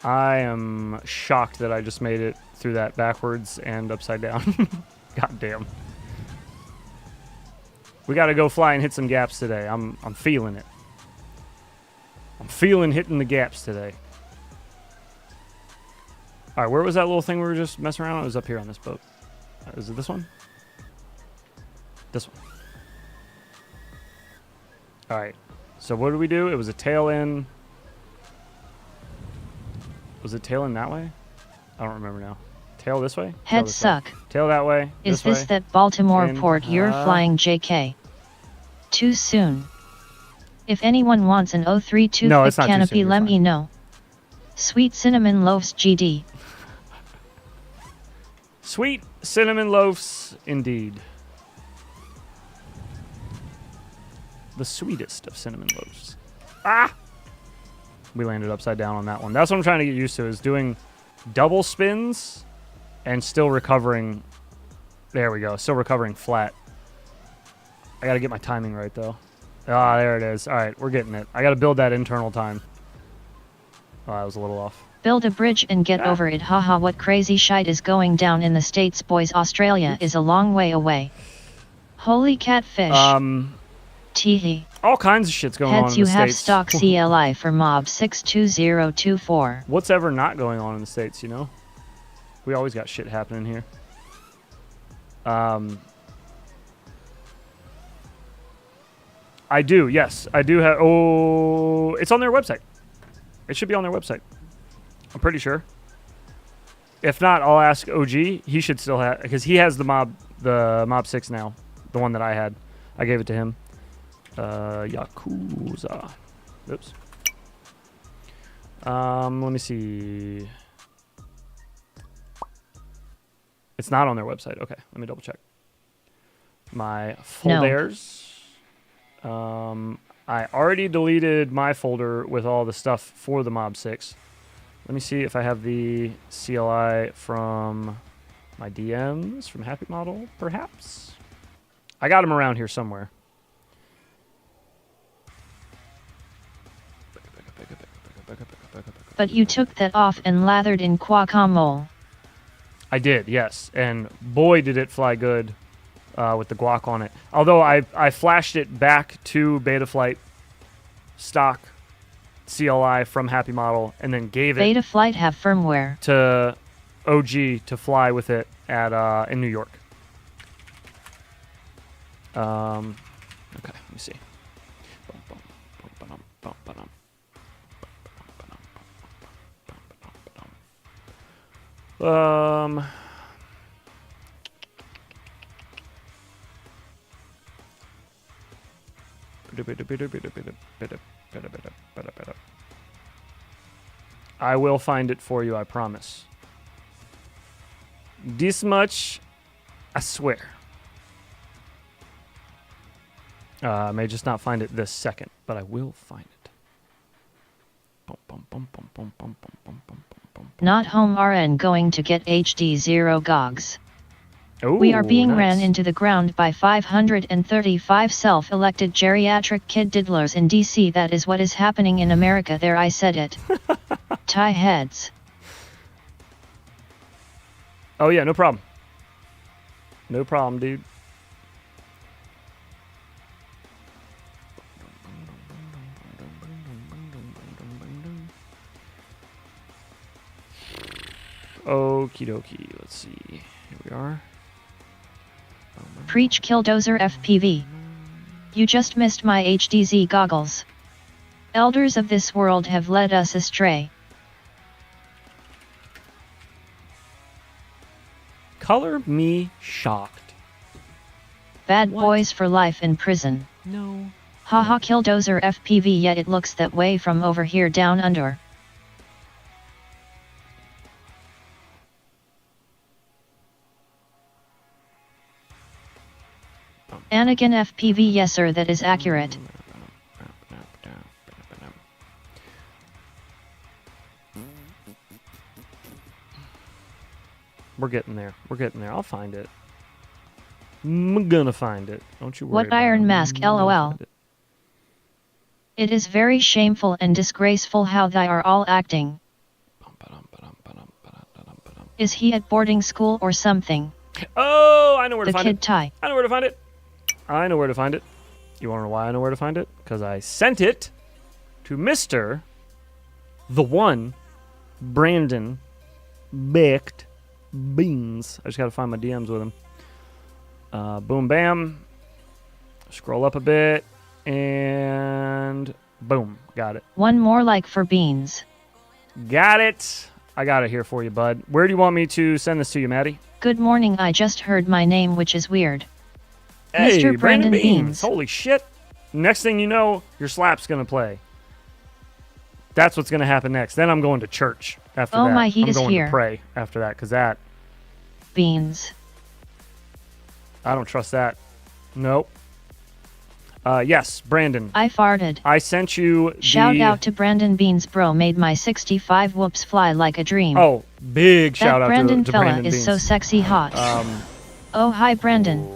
I am shocked that I just made it through that backwards and upside down. God damn. We got to go fly and hit some gaps today. I'm feeling it. I'm feeling hitting the gaps today. All right, where was that little thing we were just messing around? It was up here on this boat. Is it this one? This one. All right. So what did we do? It was a tail in. Was it tail in that way? I don't remember now. Tail this way? Tail Heads this way. suck. Tail that way. Is this this way. that Baltimore And, port you're flying, JK? Too soon. If anyone wants an 03 No, toothpick it's not too canopy, soon, you're let fine. me know. Sweet cinnamon loaves, GD. Sweet cinnamon loaves, indeed. The sweetest of cinnamon loaves. Ah! We landed upside down on that one. That's what I'm trying to get used to, is doing double spins and still recovering. There we go. Still recovering flat. I got to get my timing right, though. Ah, there it is. All right, we're getting it. I got to build that internal time. Oh, that was a little off. Build a bridge and get over it. Haha, what crazy shite is going down in the States, boys? Australia is a long way away. Holy catfish. Teehee. All kinds of shit's going on Heads, in you the have States. stock CLI for mob 62024. What's ever not going on in the States, you know? We always got shit happening here. I do, yes. I do have... Oh, it's on their website. It should be on their website. I'm pretty sure. If not, I'll ask OG. He should still have... Because he has the Mob 6 now. The one that I had. I gave it to him. Yakuza. Oops. Let me see. It's not on their website. Okay, let me double check. My folders. I already deleted my folder with all the stuff for the Mob 6. Let me see if I have the CLI from my DMs from Happy Model, perhaps. I got them around here somewhere. But you took that off and lathered in guacamole. I did, yes. And boy, did it fly good with the guac on it. Although I flashed it back to Betaflight stock CLI from Happy Model and then gave it Betaflight have firmware. to OG to fly with it at in New York. Okay, let me see. I will find it for you, I promise. This much, I swear. I may just not find it this second, but I will find it. Not home RN going to get HD0 GOGs. Ooh, We are being nice. ran into the ground by 535 self-elected geriatric kid diddlers in DC. That is what is happening in America. There, I said it. Tie heads. Oh yeah, no problem. No problem, dude. Okie dokie. Let's see. Here we are. Preach Killdozer FPV. You just missed my HDZ goggles. Elders of this world have led us astray. Color me shocked. Bad What? boys for life in prison. No. Haha, Killdozer FPV, yet it looks that way from over here down under. Anakin FPV, yes sir, that is accurate. We're getting there. We're getting there. I'll find it. I'm gonna find it. Don't you worry. What about Iron it. Mask, I'm gonna LOL. find it. It is very shameful and disgraceful how they are all acting. Is he at boarding school or something? Oh, I know where to The find kid it. tie. I know where to find it. I know where to find it. You want to know why I know where to find it? Because I sent it to Mr. The One, Brandon Baked Beans. I just got to find my DMs with him. Boom, bam. Scroll up a bit. And boom. Got it. One more like for beans. Got it. I got it here for you, bud. Where do you want me to send this to you, Maddie? Good morning, I just heard my name, which is weird. Hey, Mr. Brandon Beans. Holy shit. Next thing you know, your slap's going to play. That's what's going to happen next. Then I'm going to church after Oh that. my, he I'm is going here. to pray after that, because that, Beans. I don't trust that. Nope. Yes, Brandon. I farted. I sent you Shout out to Brandon Beans, bro, made my 65 whoops fly like a dream. Oh, big shout that out Brandon to fella Brandon is Beans. so sexy hot. Oh hi Brandon.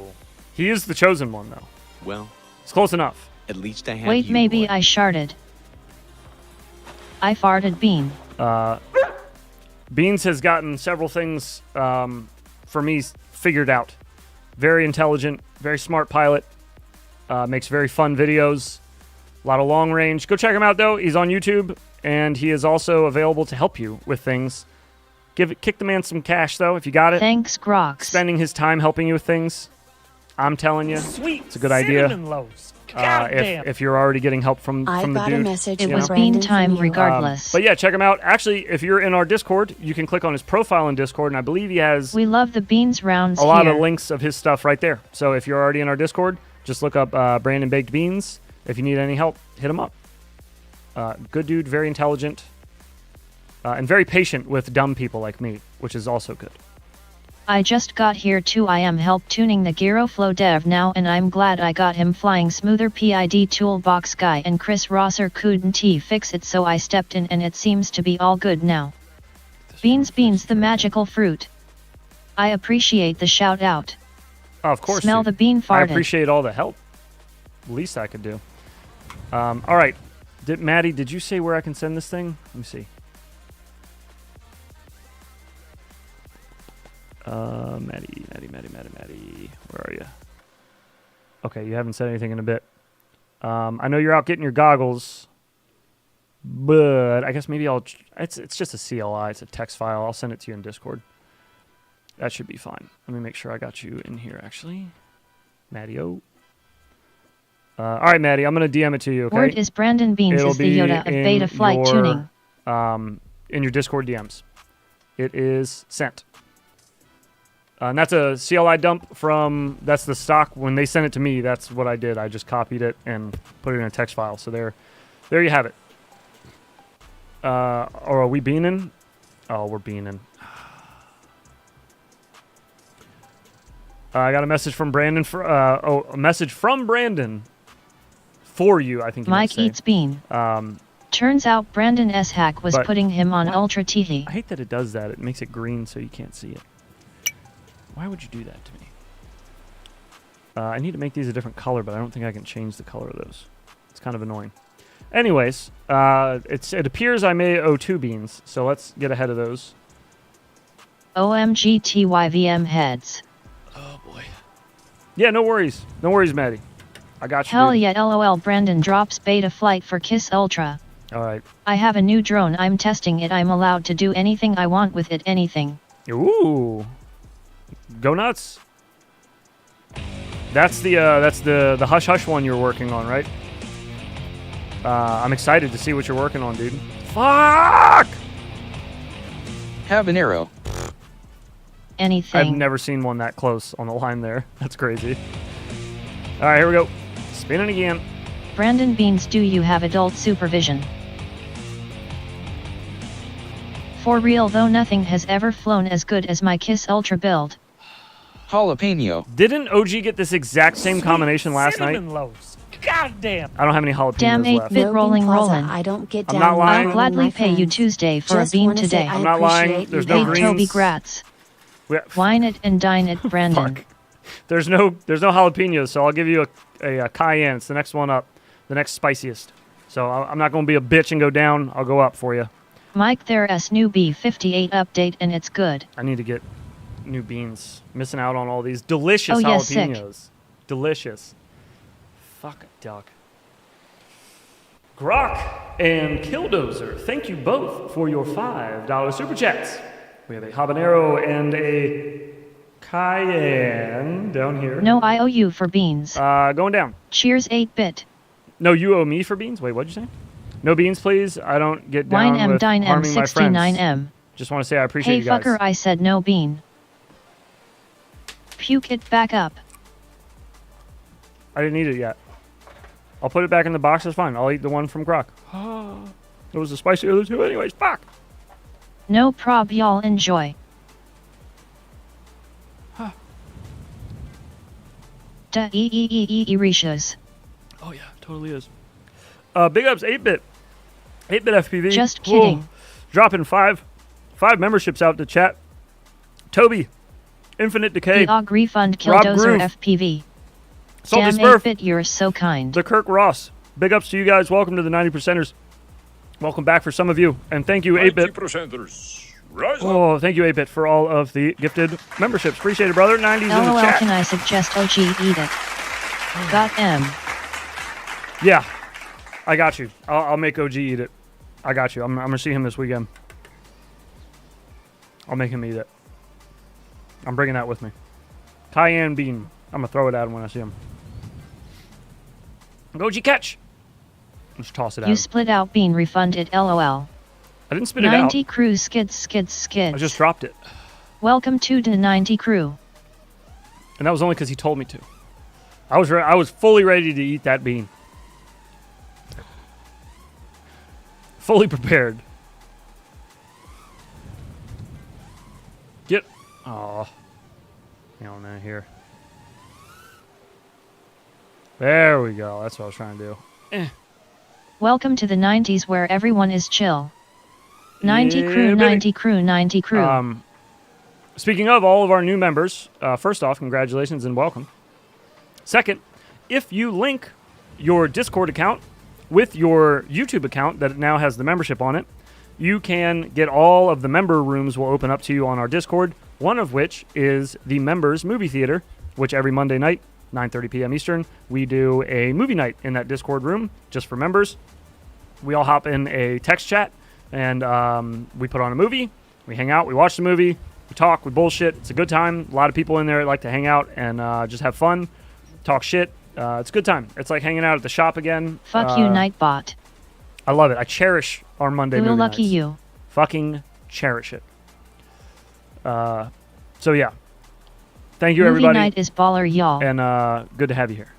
He is the chosen one, though. Well, It's close enough. at least I have Wait, you, maybe boy. I sharted. I farted bean. Beans has gotten several things for me figured out. Very intelligent, very smart pilot. Makes very fun videos. A lot of long range. Go check him out, though. He's on YouTube, and he is also available to help you with things. Kick the man some cash, though, if you got it. Thanks, Grox. Spending his time helping you with things. I'm telling you, Sweet it's a good idea. cinnamon loaves. Goddamn. If you're already getting help from I the got dude. a message It from was Brandon bean time from you. regardless. But yeah, check him out. Actually, if you're in our Discord, you can click on his profile in Discord, and I believe he has We love the beans rounds a lot here. of links of his stuff right there. So if you're already in our Discord, just look up Brandon Baked Beans. If you need any help, hit him up. Good dude, very intelligent, and very patient with dumb people like me, which is also good. I just got here too. I am help tuning the GyroFlow dev now, and I'm glad I got him flying smoother. PID toolbox guy and Chris Rosser couldn't fix it, so I stepped in and it seems to be all good now. Beans, the magical fruit. I appreciate the shout out. Oh, of course. Smell dude. the bean I farted. appreciate all the help. Least I could do. All right. Maddie, did you say where I can send this thing? Let me see. Maddie. Where are you? Okay, you haven't said anything in a bit. I know you're out getting your goggles, but I guess maybe it's just a CLI. It's a text file. I'll send it to you in Discord. That should be fine. Let me make sure I got you in here, actually. Maddie-o. All right, Maddie, I'm going to DM it to you, okay? Word is Brandon Beans It'll is the be Yoda of in beta flight your, tuning. In your Discord DMs. It is sent. And that's a CLI dump from, that's the stock. When they sent it to me, that's what I did. I just copied it and put it in a text file. So there you have it. Or are we beaning? Oh, we're beaning. I got a message from Brandon. A message from Brandon for you, I think you Mike eats bean. Turns out Brandon S. Hack was putting him on Ultra Teehee. I hate that it does that. It makes it green so you can't see it. Why would you do that to me? I need to make these a different color, but I don't think I can change the color of those. It's kind of annoying. Anyways, it appears I may owe 2 beans, so let's get ahead of those. OMG TYVM heads. Oh boy. Yeah, no worries. No worries, Maddie. I got you. Hell dude. yeah, LOL. Brandon drops beta flight for Kiss Ultra. All right. I have a new drone. I'm testing it. I'm allowed to do anything I want with it. Anything. Ooh. Go nuts. That's the hush hush one you're working on, right? I'm excited to see what you're working on, dude. Fuck! Habanero. Anything. I've never seen one that close on the line there. That's crazy. All right, here we go. Spinning again. Brandon Beans, do you have adult supervision? For real though, nothing has ever flown as good as my Kiss Ultra build. Jalapeno. Didn't OG get this exact same combination last night? Cinnamon loaves. God damn. I don't have any jalapenos Damn left. 8-bit rolling rollin'. I don't get I'm down not lying. I'll gladly pay you Tuesday for a bean today. I'm not lying. There's no Hey greens. Toby Gratz. Wine it and dine it, Brandon. Fuck. There's no jalapenos, so I'll give you a cayenne. It's the next one up, the next spiciest. So I'm not going to be a bitch and go down. I'll go up for you. Mike, there's new B58 update and it's good. I need to get new beans. Missing out on all these delicious Oh, yeah, jalapenos. sick. Delicious. Fuck a duck. Grok and Killdozer, thank you both for your $5 super chats. We have a habanero and a cayenne down here. No, I owe you for beans. Going down. Cheers 8-bit. No, you owe me for beans? Wait, what'd you say? No beans, please. I don't get down Wine M with Dine harming my friends. M69M. Just want to say I appreciate Hey you guys. fucker, I said no bean. Puke it back up. I didn't eat it yet. I'll put it back in the box. That's fine. I'll eat the one from Grok. It was the spicy other two anyways. Fuck. No prob, y'all enjoy. Da Rishas. Oh yeah, totally is. Big ups 8-bit. 8-bit FPV. Just kidding. Whoa. Dropping five memberships out to chat. Toby. Infinite Decay. The Og Refund Rob Killdozer Groove. FPV. Salty Damn Smurf. 8-bit, you're so kind. The Kirk Ross. Big ups to you guys. Welcome to the 90%ers. Welcome back for some of you. And thank you, 8-bit. 90%ers. Rise up. Oh, thank you, 8-bit, for all of the gifted memberships. Appreciate it, brother. 90s in the LOL, chat. can I suggest OG eat it? Got M. Yeah, I got you. I'll make OG eat it. I got you. I'm going to see him this weekend. I'll make him eat it. I'm bringing that with me. Cayenne bean. I'm going to throw it at him when I see him. OG catch. Just toss it at You him. split out bean refunded LOL. I didn't spit it out. 90 crew skids. I just dropped it. Welcome to the 90 crew. And that was only because he told me to. I was fully ready to eat that bean. Fully prepared. Get. Oh. Hang on a here. There we go. That's what I was trying to do. Welcome to the 90s where everyone is chill. 90 Yeah, crew, baby. 90 crew, 90 crew. Speaking of all of our new members, first off, congratulations and welcome. Second, if you link your Discord account with your YouTube account that now has the membership on it, you can get all of the member rooms will open up to you on our Discord, one of which is the Members Movie Theater, which every Monday night, 9:30 p.m. Eastern, we do a movie night in that Discord room just for members. We all hop in a text chat, and we put on a movie. We hang out. We watch the movie. We talk. We bullshit. It's a good time. A lot of people in there like to hang out and just have fun, talk shit. It's a good time. It's like hanging out at the shop again. Fuck you, Nightbot. I love it. I cherish our Monday Ooh, movie lucky nights. you. Fucking cherish it. So yeah, thank you Movie everybody, night is baller, y'all. and good to have you here.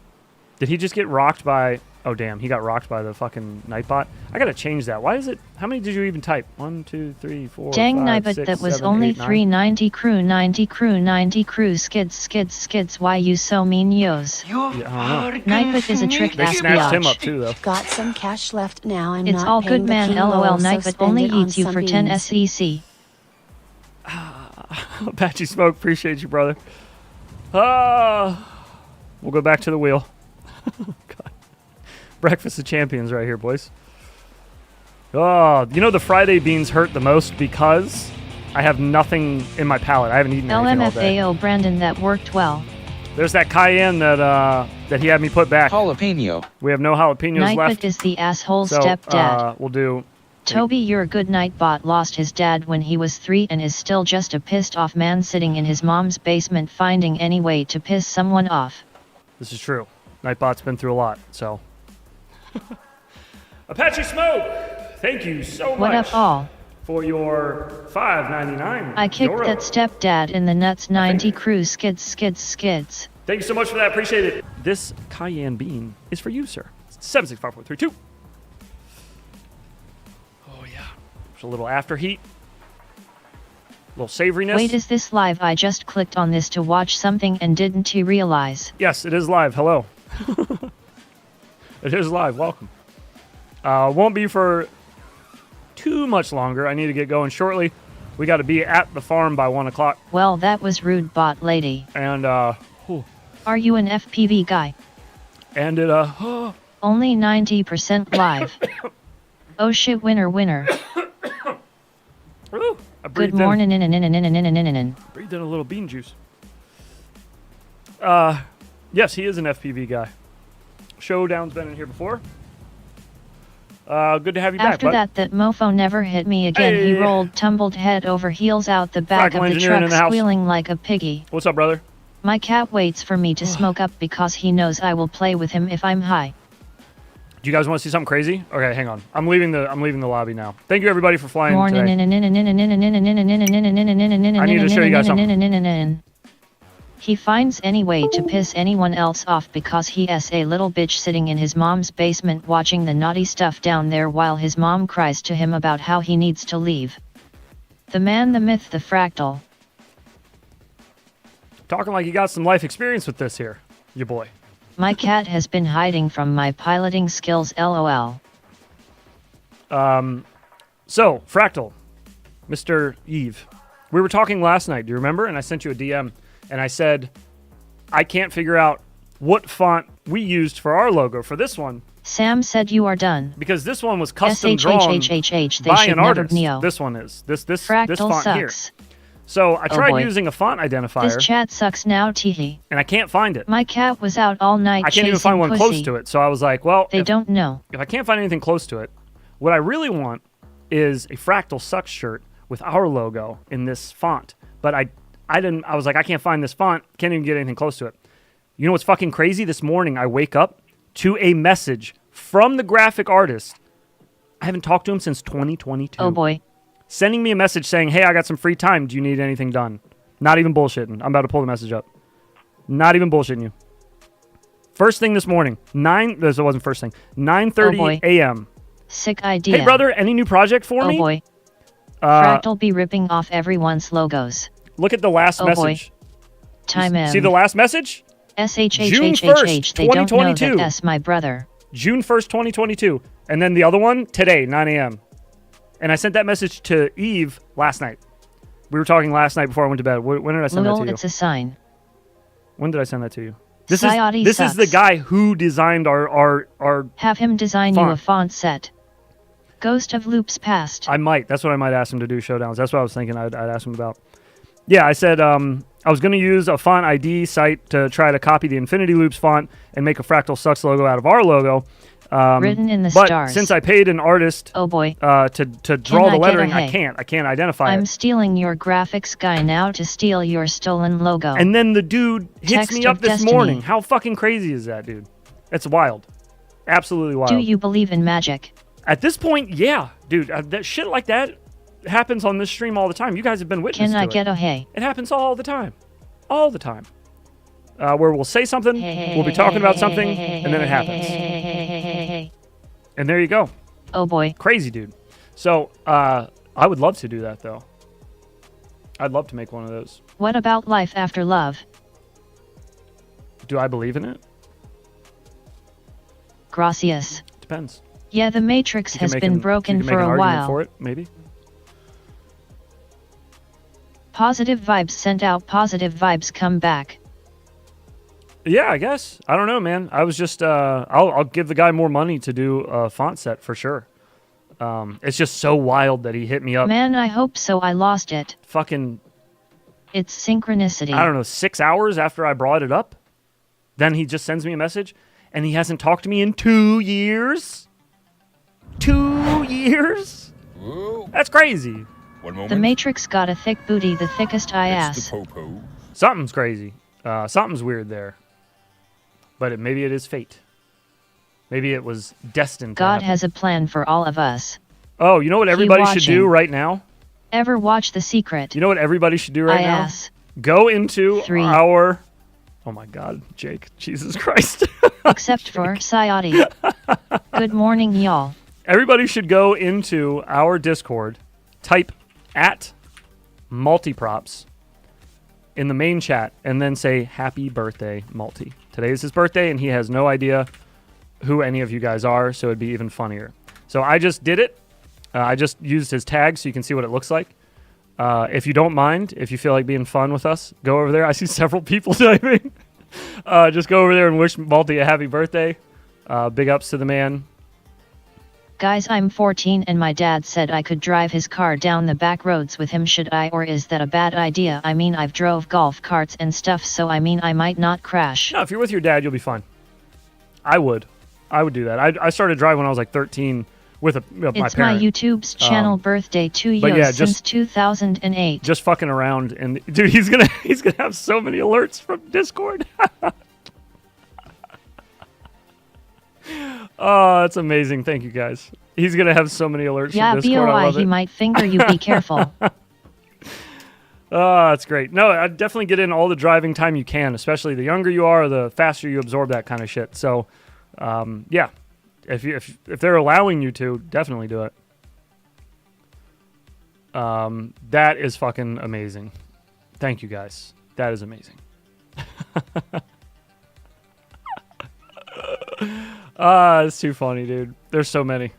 Did he just get rocked by? Oh damn, he got rocked by the fucking Nightbot. I gotta change that. Why is it? How many did you even type? 1, 2, 3, 4, Dang 5, Nightbot, 6, that was 7, only 8, 9. 390 crew, 90 crew, 90 crew, skids. Why you so mean, yos? Yeah, I don't know. Nightbot is a trick, They snatched him biatch. up too, though. Got some cash left now. I'm It's not all paying good, the man. king LOL. low, so Nightbot spend only it on eats you some for 10 beans. SEC. Apache Smoke, appreciate you, brother. We'll go back to the wheel. God. Breakfast of champions right here, boys. Oh, you know the Friday beans hurt the most because I have nothing in my palate. I haven't eaten anything all day. LMFAO, Brandon, that worked well. There's that cayenne that he had me put back. Jalapeno. We have no jalapenos left. Nightbot is the asshole So, stepdad. we'll do... Toby, you're a good. Nightbot lost his dad when he was 3 and is still just a pissed off man sitting in his mom's basement finding any way to piss someone off. This is true. Nightbot's been through a lot, so... Apache Smoke, thank you so What much up, all? for your $5.99. I kicked Euro. that stepdad in the nuts. 90 crew, skids. Thank you so much for that. Appreciate it. This cayenne bean is for you, sir. 765-432. Oh, yeah. There's a little after heat. A little savoriness. Wait, is this live? I just clicked on this to watch something and didn't realize. Yes, it is live. Hello. It is live. Welcome. Won't be for too much longer. I need to get going shortly. We got to be at the farm by 1 o'clock. Well, that was rude, bot lady. And, Are you an FPV guy? and it, Only 90% live. Oh shit, winner. Ooh, I Good breathed morning. breathed in a little bean juice. Yes, he is an FPV guy. Showdown's been in here before. Good to have you back, After bud. that mofo never hit me again. He Hey. rolled, tumbled head over heels out the back Fractal of the engineering truck, in the house. squealing like a piggy. What's up, brother? My cat waits for me to smoke up because he knows I will play with him if I'm high. Do you guys want to see something crazy? Okay, hang on. I'm leaving the lobby now. Thank you everybody for flying today. I need to show you guys something. He finds any way to piss anyone else off because he's a little bitch sitting in his mom's basement watching the naughty stuff down there while his mom cries to him about how he needs to leave. The man, the myth, the fractal. Talking like you got some life experience with this here, your boy. My cat has been hiding from my piloting skills, lol. So, Fractal, Mr. Eve, we were talking last night, do you remember? And I sent you a DM, and I said, I can't figure out what font we used for our logo for this one. Sam said you are done. Because this one was custom drawn SHHHHH, they by should an never artist. Neo. This one is. This Fractal font sucks. here. So I tried boy. using a font identifier, This chat sucks now, teehee. and I can't find it. My cat was out all night I can't even chasing find one pussy. close to it. So I was like, well, They don't know. if I can't find anything close to it, what I really want is a Fractal Sucks shirt with our logo in this font. But I was like, I can't find this font. Can't even get anything close to it. You know what's fucking crazy? This morning I wake up to a message from the graphic artist. I haven't talked to him since 2022. Oh boy. Sending me a message saying, hey, I got some free time. Do you need anything done? Not even bullshitting. I'm about to pull the message up. Not even bullshitting you. First thing this morning. This wasn't first thing. 9:30 a.m. Sick idea. Hey, brother, any new project for me? Oh boy. Fractal be ripping off everyone's logos. Look at the last Oh message. boy. Time M. See the last message? June 1st, SHHHHH. They don't know 2022. that S, my brother. June 1st, 2022. And then the other one, today, 9 a.m. And I sent that message to Eve last night. We were talking last night before I went to bed. When did I send that Lol, to you? it's a sign. When did I send that to you? This Sayati is sucks. the guy who designed our Have him design you a font. font set. Ghost of Loops Past. I might. That's what I might ask him to do, showdowns. That's what I was thinking I'd ask him about. Yeah, I said I was going to use a font ID site to try to copy the Infinity Loops font and make a Fractal Sucks logo out of our logo. Written in the but stars. since I paid an artist Oh boy. to draw I the get lettering, a I hey? can't identify I'm it. stealing your graphics guy now to steal your stolen logo. And then the dude hits Text me up of this destiny. morning. How fucking crazy is that, dude? It's wild. Absolutely wild. Do you believe in magic? At this point, yeah, dude. That shit like that, happens on this stream all the time. You guys have been witness Can to I it. get a hey? It happens all the time. All the time. Where we'll say something, we'll be talking about something, and then it happens. And there you go. Oh boy. Crazy, dude. So, I would love to do that, though. I'd love to make one of those. What about life after love? Do I believe in it? Gracias. Depends. Yeah, the Matrix has been broken for a while. For it, maybe. Positive vibes sent out, positive vibes come back. Yeah, I guess. I don't know, man. I was just, I'll give the guy more money to do a font set for sure. It's just so wild that he hit me up. Man, I hope so. I lost it. Fucking, It's synchronicity. I don't know, 6 hours after I brought it up. Then he just sends me a message, and he hasn't talked to me in 2 years. 2 years? Whoa. That's crazy. One moment. The Matrix got a thick booty, the thickest I It's ass. the popo. Something's crazy. Something's weird there. But maybe it is fate. Maybe it was destined to God happen. has a plan for all of us. Oh, you know what everybody should do watching. right now? Ever watch The Secret? You know what everybody should do right I now? ass. Go into 3. our... Oh my God, Jake. Jesus Christ. Except for Sayati. Good morning, y'all. Everybody should go into our Discord, type at multiprops in the main chat, and then say happy birthday, Multi. Today is his birthday, and he has no idea who any of you guys are, so it'd be even funnier. So I just did it. I just used his tag so you can see what it looks like. If you don't mind, if you feel like being fun with us, go over there. I see several people typing. Just go over there and wish Multi a happy birthday. Big ups to the man. Guys, I'm 14 and my dad said I could drive his car down the back roads with him. Should I, or is that a bad idea? I mean, I've drove golf carts and stuff, so I mean, I might not crash. No, if you're with your dad, you'll be fine. I would do that. I started driving when I was like 13 with my It's parent. my YouTube's channel birthday 2 but years yeah, since 2008. Just fucking around, and dude, he's gonna have so many alerts from Discord. Oh, that's amazing. Thank you guys. He's gonna have so many alerts Yeah, from Discord. I BOI, love he it. might finger you, be careful. Oh, that's great. No, I'd definitely get in all the driving time you can, especially the younger you are, the faster you absorb that kind of shit. So, yeah, if they're allowing you to, definitely do it. That is fucking amazing. Thank you guys. That is amazing. It's too funny, dude. There's so many.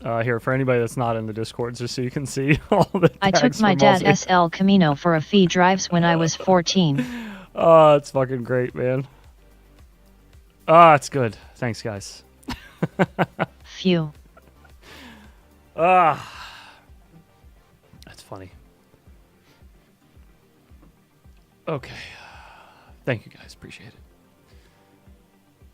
Here, for anybody that's not in the Discord, just so you can see all the I took tags my from dad Aussie. SL Camino for a fee drives when I was 14. Oh, it's fucking great, man. It's good. Thanks, guys. Phew. That's funny. Okay. Thank you, guys. Appreciate it.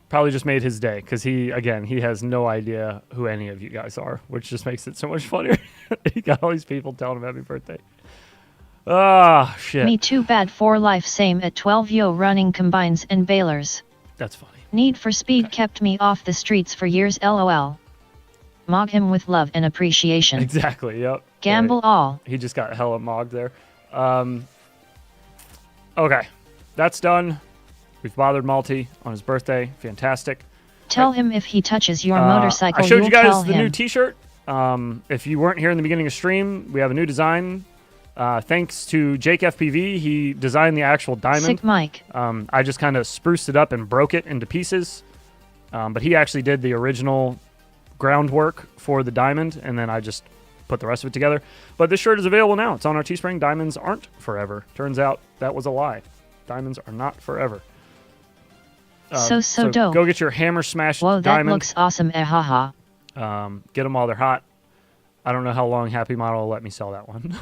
Probably just made his day, because he has no idea who any of you guys are, which just makes it so much funnier. He got all these people telling him happy birthday. Shit. Me too bad for life, same at 12 yo running combines and balers. That's funny. Need for speed kept me off the streets for years, lol. Mog him with love and appreciation. Exactly, yep. Gamble Right. all. He just got hella mogged there. Okay. That's done. We've bothered Malty on his birthday. Fantastic. Tell him if he touches your motorcycle, I showed you'll you guys tell the him. new t-shirt. If you weren't here in the beginning of stream, we have a new design. Thanks to Jake FPV, he designed the actual diamond. Sick Mike. I just kind of spruced it up and broke it into pieces. But he actually did the original groundwork for the diamond, and then I just put the rest of it together. But this shirt is available now. It's on our Teespring. Diamonds aren't forever. Turns out that was a lie. Diamonds are not forever. So dope. Go get your hammer smash Whoa, that diamond. looks awesome, haha. Get them while they're hot. I don't know how long Happy Model will let me sell that one.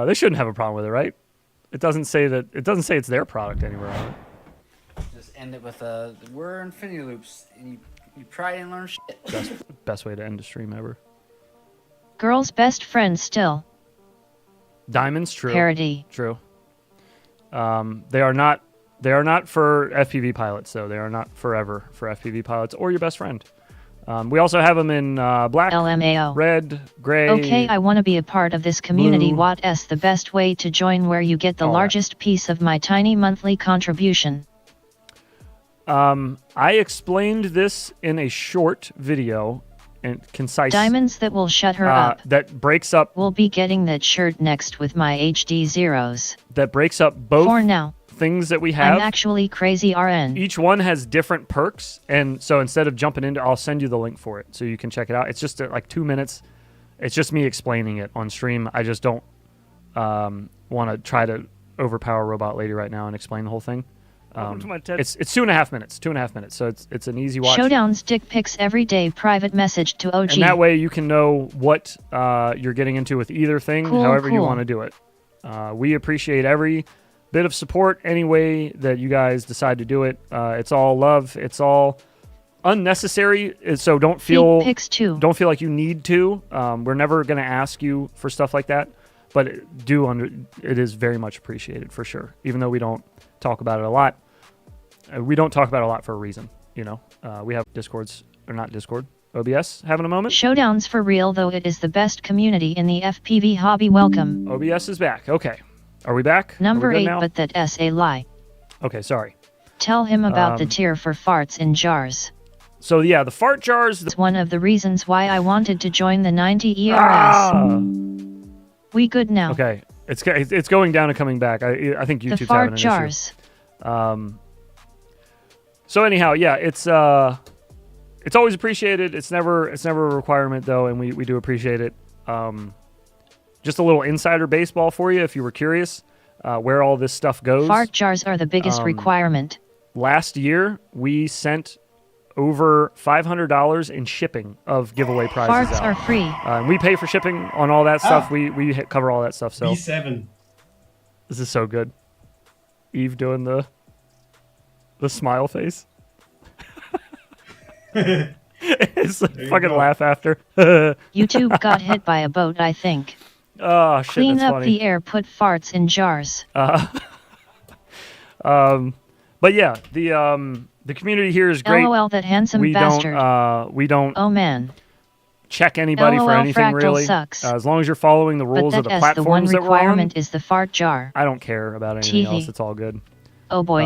They shouldn't have a problem with it, right? It doesn't say that. It doesn't say it's their product anywhere on it. Just end it with we're infinity loops, and you try and learn shit. Best way to end a stream ever. Girl's best friend still. Diamonds, true. Parody. True. They are not for FPV pilots, though. They are not forever for FPV pilots or your best friend. We also have them in black, LMAO. red, gray. Okay, I want to be a part of this community. blue. What's the best way to join where you get the All right. largest piece of my tiny monthly contribution? I explained this in a short video and concise. Diamonds that will shut her up. That breaks up. We'll be getting that shirt next with my HD zeros. That breaks up both For now. things that we have. I'm actually crazy RN. Each one has different perks, and so instead of jumping into, I'll send you the link for it so you can check it out. It's just like 2 minutes. It's just me explaining it on stream. I just don't want to try to overpower Robot Lady right now and explain the whole thing. It's 2.5 minutes. 2.5 minutes. So it's an easy watch. Showdowns dick pics every day. Private message to OG. And that way you can know what you're getting into with either thing, however you want to do it. We appreciate every bit of support any way that you guys decide to do it. It's all love. It's all unnecessary. So don't feel like you need to. We're never going to ask you for stuff like that, but it is very much appreciated for sure. Even though we don't talk about it a lot. We don't talk about it a lot for a reason, you know. We have OBS having a moment. Showdowns for real, though it is the best community in the FPV hobby. Welcome. OBS is back. Okay. Are we back? Number 8, now? but that's a lie. Okay, sorry. Tell him about the tier for farts in jars. So yeah, the fart jars. It's one of the reasons why I wanted to join the 90 ERS. We good now. Okay. It's going down and coming back. I think YouTube's the fart having an jars. Issue. So anyhow, yeah, it's always appreciated. It's never a requirement though, and we do appreciate it. Just a little insider baseball for you if you were curious where all this stuff goes. Fart jars are the biggest requirement. Last year, we sent over $500 in shipping of giveaway prizes Farts out. are free. And we pay for shipping on all that stuff. We cover all that stuff. So B7. This is so good. Eve doing the smile face. It's a fucking laugh after. YouTube got hit by a boat, I think. Oh shit! Clean that's up funny. the air. Put farts in jars. But yeah, the community here is great. LOL, that handsome bastard. We don't. Oh man. Check anybody LOL, for anything Fractal really. sucks. As long as you're following the rules of the platforms the one that we're on. requirement is the fart jar. I don't care about anything else. It's all good. Oh boy.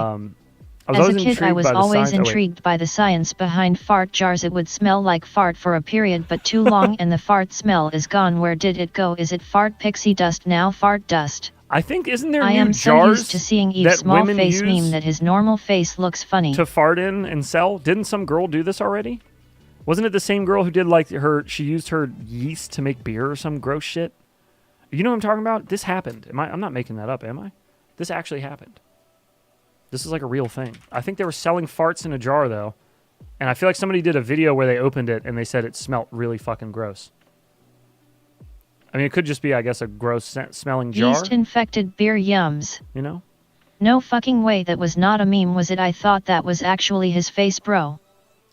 As a kid, I was always intrigued by the science behind fart jars. It would smell like fart for a period, but too long and the fart smell is gone. Where did it go? Is it fart pixie dust now? Fart dust. I think, isn't there I new am so jars used to seeing Eve's small face meme that his normal face looks funny. To fart in and sell? Didn't some girl do this already? Wasn't it the same girl who did like she used her yeast to make beer or some gross shit? You know what I'm talking about? This happened. I'm not making that up, am I? This actually happened. This is like a real thing. I think they were selling farts in a jar, though. And I feel like somebody did a video where they opened it and they said it smelled really fucking gross. I mean, it could just be, I guess, a gross smelling jar. Yeast-infected beer yums. You know? No fucking way that was not a meme, was it? I thought that was actually his face, bro.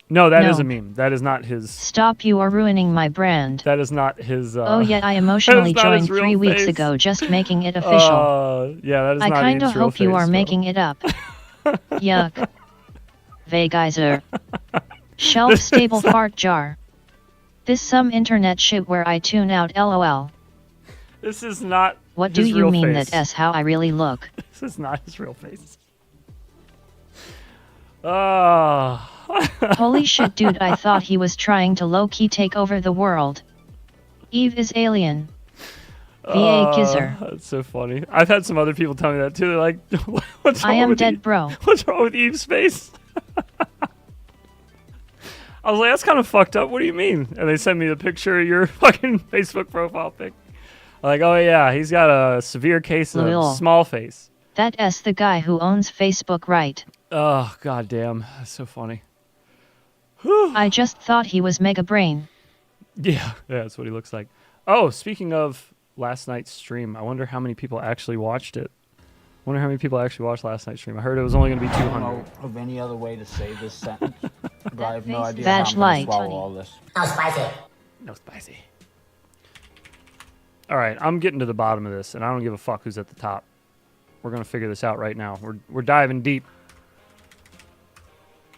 No, that is a meme. That is not his... Stop, you are ruining my brand. That is not his... oh, yeah, I emotionally joined 3 weeks ago, just making it official. Yeah, that is I not kind of hope you are bro. making it up. Yuck. Vegeiser. Shelf-stable fart jar. This some internet shit where I tune out, lol. This is not What do you mean face. That's how I really look? This is not his real face. Holy shit, dude, I thought he was trying to low-key take over the world. Eve is alien. VA Gizer. That's so funny. I've had some other people tell me that too. They're like, what's wrong I am with dead, bro. What's wrong with Eve's face? I was like, that's kind of fucked up. What do you mean? And they sent me the picture of your fucking Facebook profile pic. I'm like, oh yeah, he's got a severe case of small face. That's the guy who owns Facebook, right? Oh, goddamn. That's so funny. I just thought he was Mega Brain. Yeah, that's what he looks like. Oh, speaking of last night's stream, I wonder how many people actually watched it. I wonder how many people actually watched last night's stream. I heard it was only going to be 200. I don't know of any other way to say this sentence, but I have no idea Vag how I'm light. going to swallow all this. No spicy. No spicy. All right, I'm getting to the bottom of this, and I don't give a fuck who's at the top. We're going to figure this out right now. We're diving deep.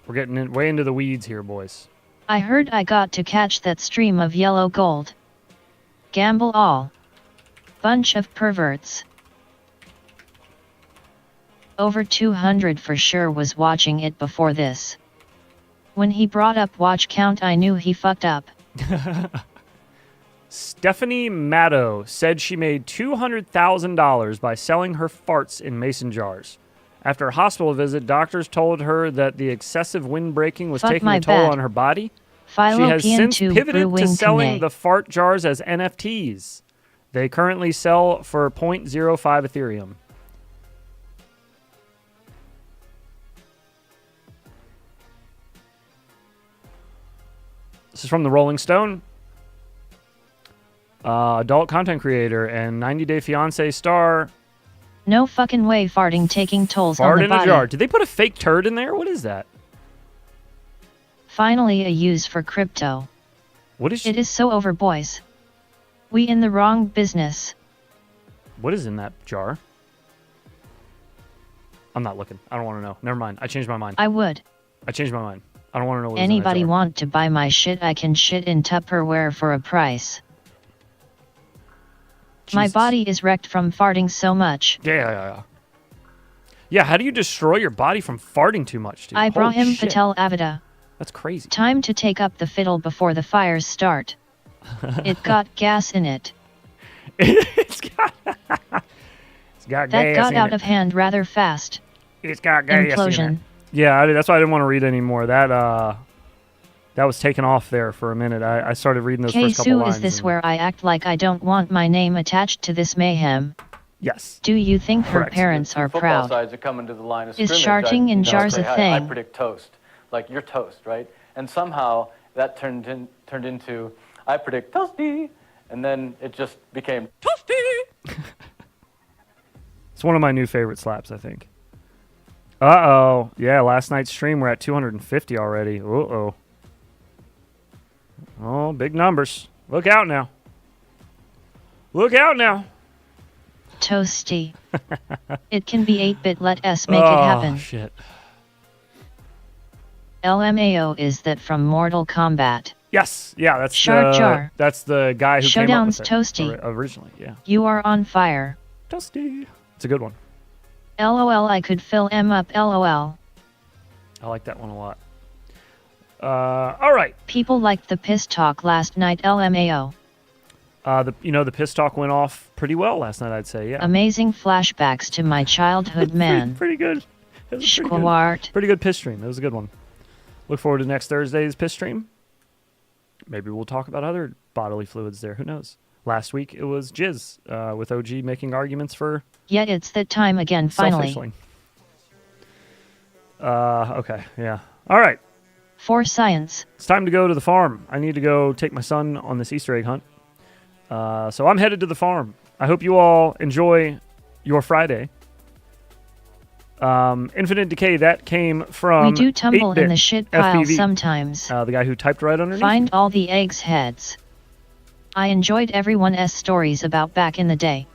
We're getting way into the weeds here, boys. I heard I got to catch that stream of yellow gold. Gamble all. Bunch of perverts. Over 200 for sure was watching it before this. When he brought up watch count, I knew he fucked up. Stephanie Maddow said she made $200,000 by selling her farts in mason jars. After a hospital visit, doctors told her that the excessive windbreaking was taking a toll on her body. She has since pivoted to selling the fart jars as NFTs. They currently sell for 0.05 Ethereum. This is from the Rolling Stone. Adult content creator and 90 Day Fiancé star. No fucking way farting taking tolls on the body. Fart in a jar. Did they put a fake turd in there? What is that? Finally a use for crypto. What is? It is so over, boys. We in the wrong business. What is in that jar? I'm not looking. I don't want to know. Never mind. I changed my mind. I would. I changed my mind. I don't want to know what Anybody is in that jar. want to buy my shit? I can shit in Tupperware for a price. Jesus. My body is wrecked from farting so much. Yeah. Yeah, how do you destroy your body from farting too much, dude? Ibrahim Patel Avida. That's crazy. Time to take up the fiddle before the fires start. It got gas in it. It's got gas That got in out it. of hand rather fast. It's got gas Implosion. in it. Yeah, that's why I didn't want to read anymore. That was taken off there for a minute. I started reading those first couple lines. Is this where I act like I don't want my name attached to this mayhem? Yes. Do you think her Correct. parents are proud? Sides are coming to the line of Is scrimmage. sharting in jars a thing? I predict toast. Like you're toast, right? And somehow that turned into I predict toasty, and then it just became toasty. It's one of my new favorite slaps, I think. Uh-oh. Yeah, last night's stream, we're at 250 already. Uh-oh. Oh, big numbers. Look out now. Look out now. Toasty. It can be 8-bit. Let us make it happen. Oh, shit. LMAO is that from Mortal Kombat. Yes. Yeah, that's Jar. that's the guy who Showdown's came up with it Toasty. Originally, yeah. You are on fire. Toasty. It's a good one. LOL, I could fill M up. LOL. I like that one a lot. All right. People liked the piss talk last night. LMAO. The piss talk went off pretty well last night, I'd say. Yeah. Amazing flashbacks to my childhood, man. Pretty good. It was Squart. Pretty good piss stream. It was a good one. Look forward to next Thursday's piss stream. Maybe we'll talk about other bodily fluids there. Who knows? Last week it was jizz with OG making arguments for. Yeah, it's that time again. Finally. Self-issuing. Okay. Yeah. All right. For science. It's time to go to the farm. I need to go take my son on this Easter egg hunt. So I'm headed to the farm. I hope you all enjoy your Friday. Infinite Decay, that came from We do tumble 8-bit in the shit pile FPV. sometimes. The guy who typed right underneath. Find all the eggs' heads. I enjoyed everyone's stories about back in the day.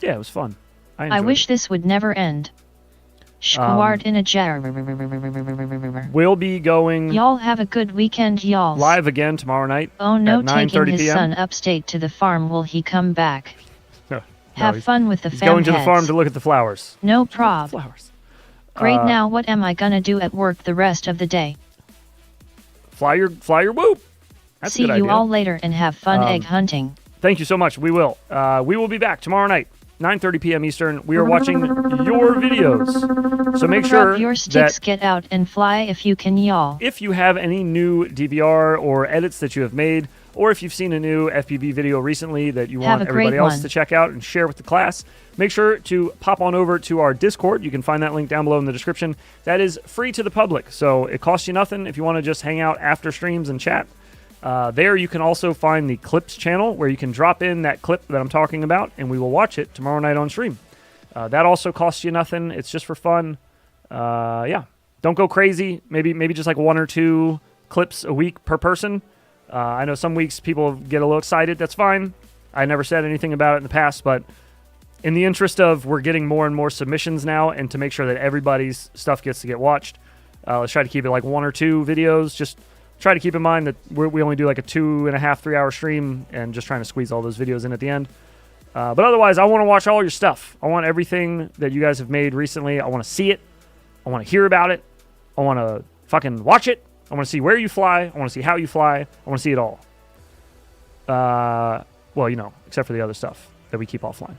Yeah, it was fun. I wish this would never end. Squart in a jar. We'll be going Y'all have a good weekend, y'all. live again tomorrow night. Oh no, at taking 9:30 his p.m. son upstate to the farm. Will he come back? No, Have fun with the he's fam going to the heads. farm to look at the flowers. No prob. Flowers. Great. Now what am I gonna do at work the rest of the day? Fly your whoop. That's See a good you idea. all later and have fun egg hunting. Thank you so much. We will. We will be back tomorrow night, 9:30 p.m. Eastern. We are watching your videos. So make sure Rub your sticks, that get out and fly if you can, y'all. if you have any new DVR or edits that you have made, or if you've seen a new FPV video recently that you Have want a great everybody else one. to check out and share with the class, make sure to pop on over to our Discord. You can find that link down below in the description. That is free to the public, so it costs you nothing if you want to just hang out after streams and chat. There you can also find the Clips channel where you can drop in that clip that I'm talking about, and we will watch it tomorrow night on stream. That also costs you nothing. It's just for fun. Yeah, don't go crazy. Maybe just like 1 or 2 clips a week per person. I know some weeks people get a little excited. That's fine. I never said anything about it in the past, but in the interest of we're getting more and more submissions now, and to make sure that everybody's stuff gets to get watched, let's try to keep it like 1 or 2 videos, just try to keep in mind that we only do like a 2.5, 3 hour stream and just trying to squeeze all those videos in at the end. But otherwise, I want to watch all your stuff. I want everything that you guys have made recently. I want to see it. I want to hear about it. I want to fucking watch it. I want to see where you fly. I want to see how you fly. I want to see it all. Well, except for the other stuff that we keep offline.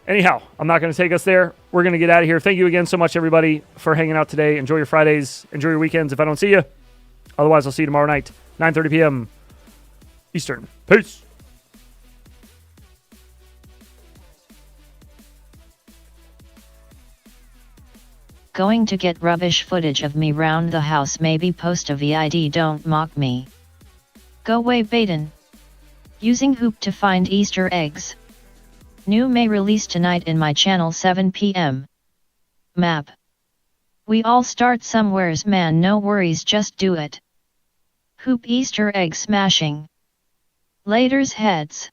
Anyhow, I'm not going to take us there. We're going to get out of here. Thank you again so much, everybody, for hanging out today. Enjoy your Fridays. Enjoy your weekends if I don't see you. Otherwise, I'll see you tomorrow night, 9:30 p.m. Eastern. Peace. Going to get rubbish footage of me round the house, maybe post a vid, don't mock me. Go away Baden. Using Hoop to find Easter eggs. New May release tonight in my channel 7 p.m. Map. We all start somewheres man, no worries, just do it. Hoop Easter egg smashing. Laters heads.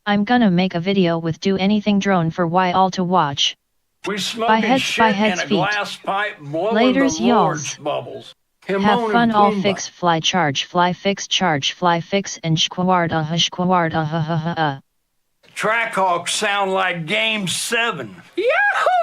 I'm gonna make a video with do anything drone for why all to watch. We smoking shit in a glass pipe, blowing Laters the Lord's y'alls. bubbles. Have fun all fix fly charge fly fix charge fly fix and shquawarda ha ha ha ha. Trackhawks sound like Game 7. Yahoo!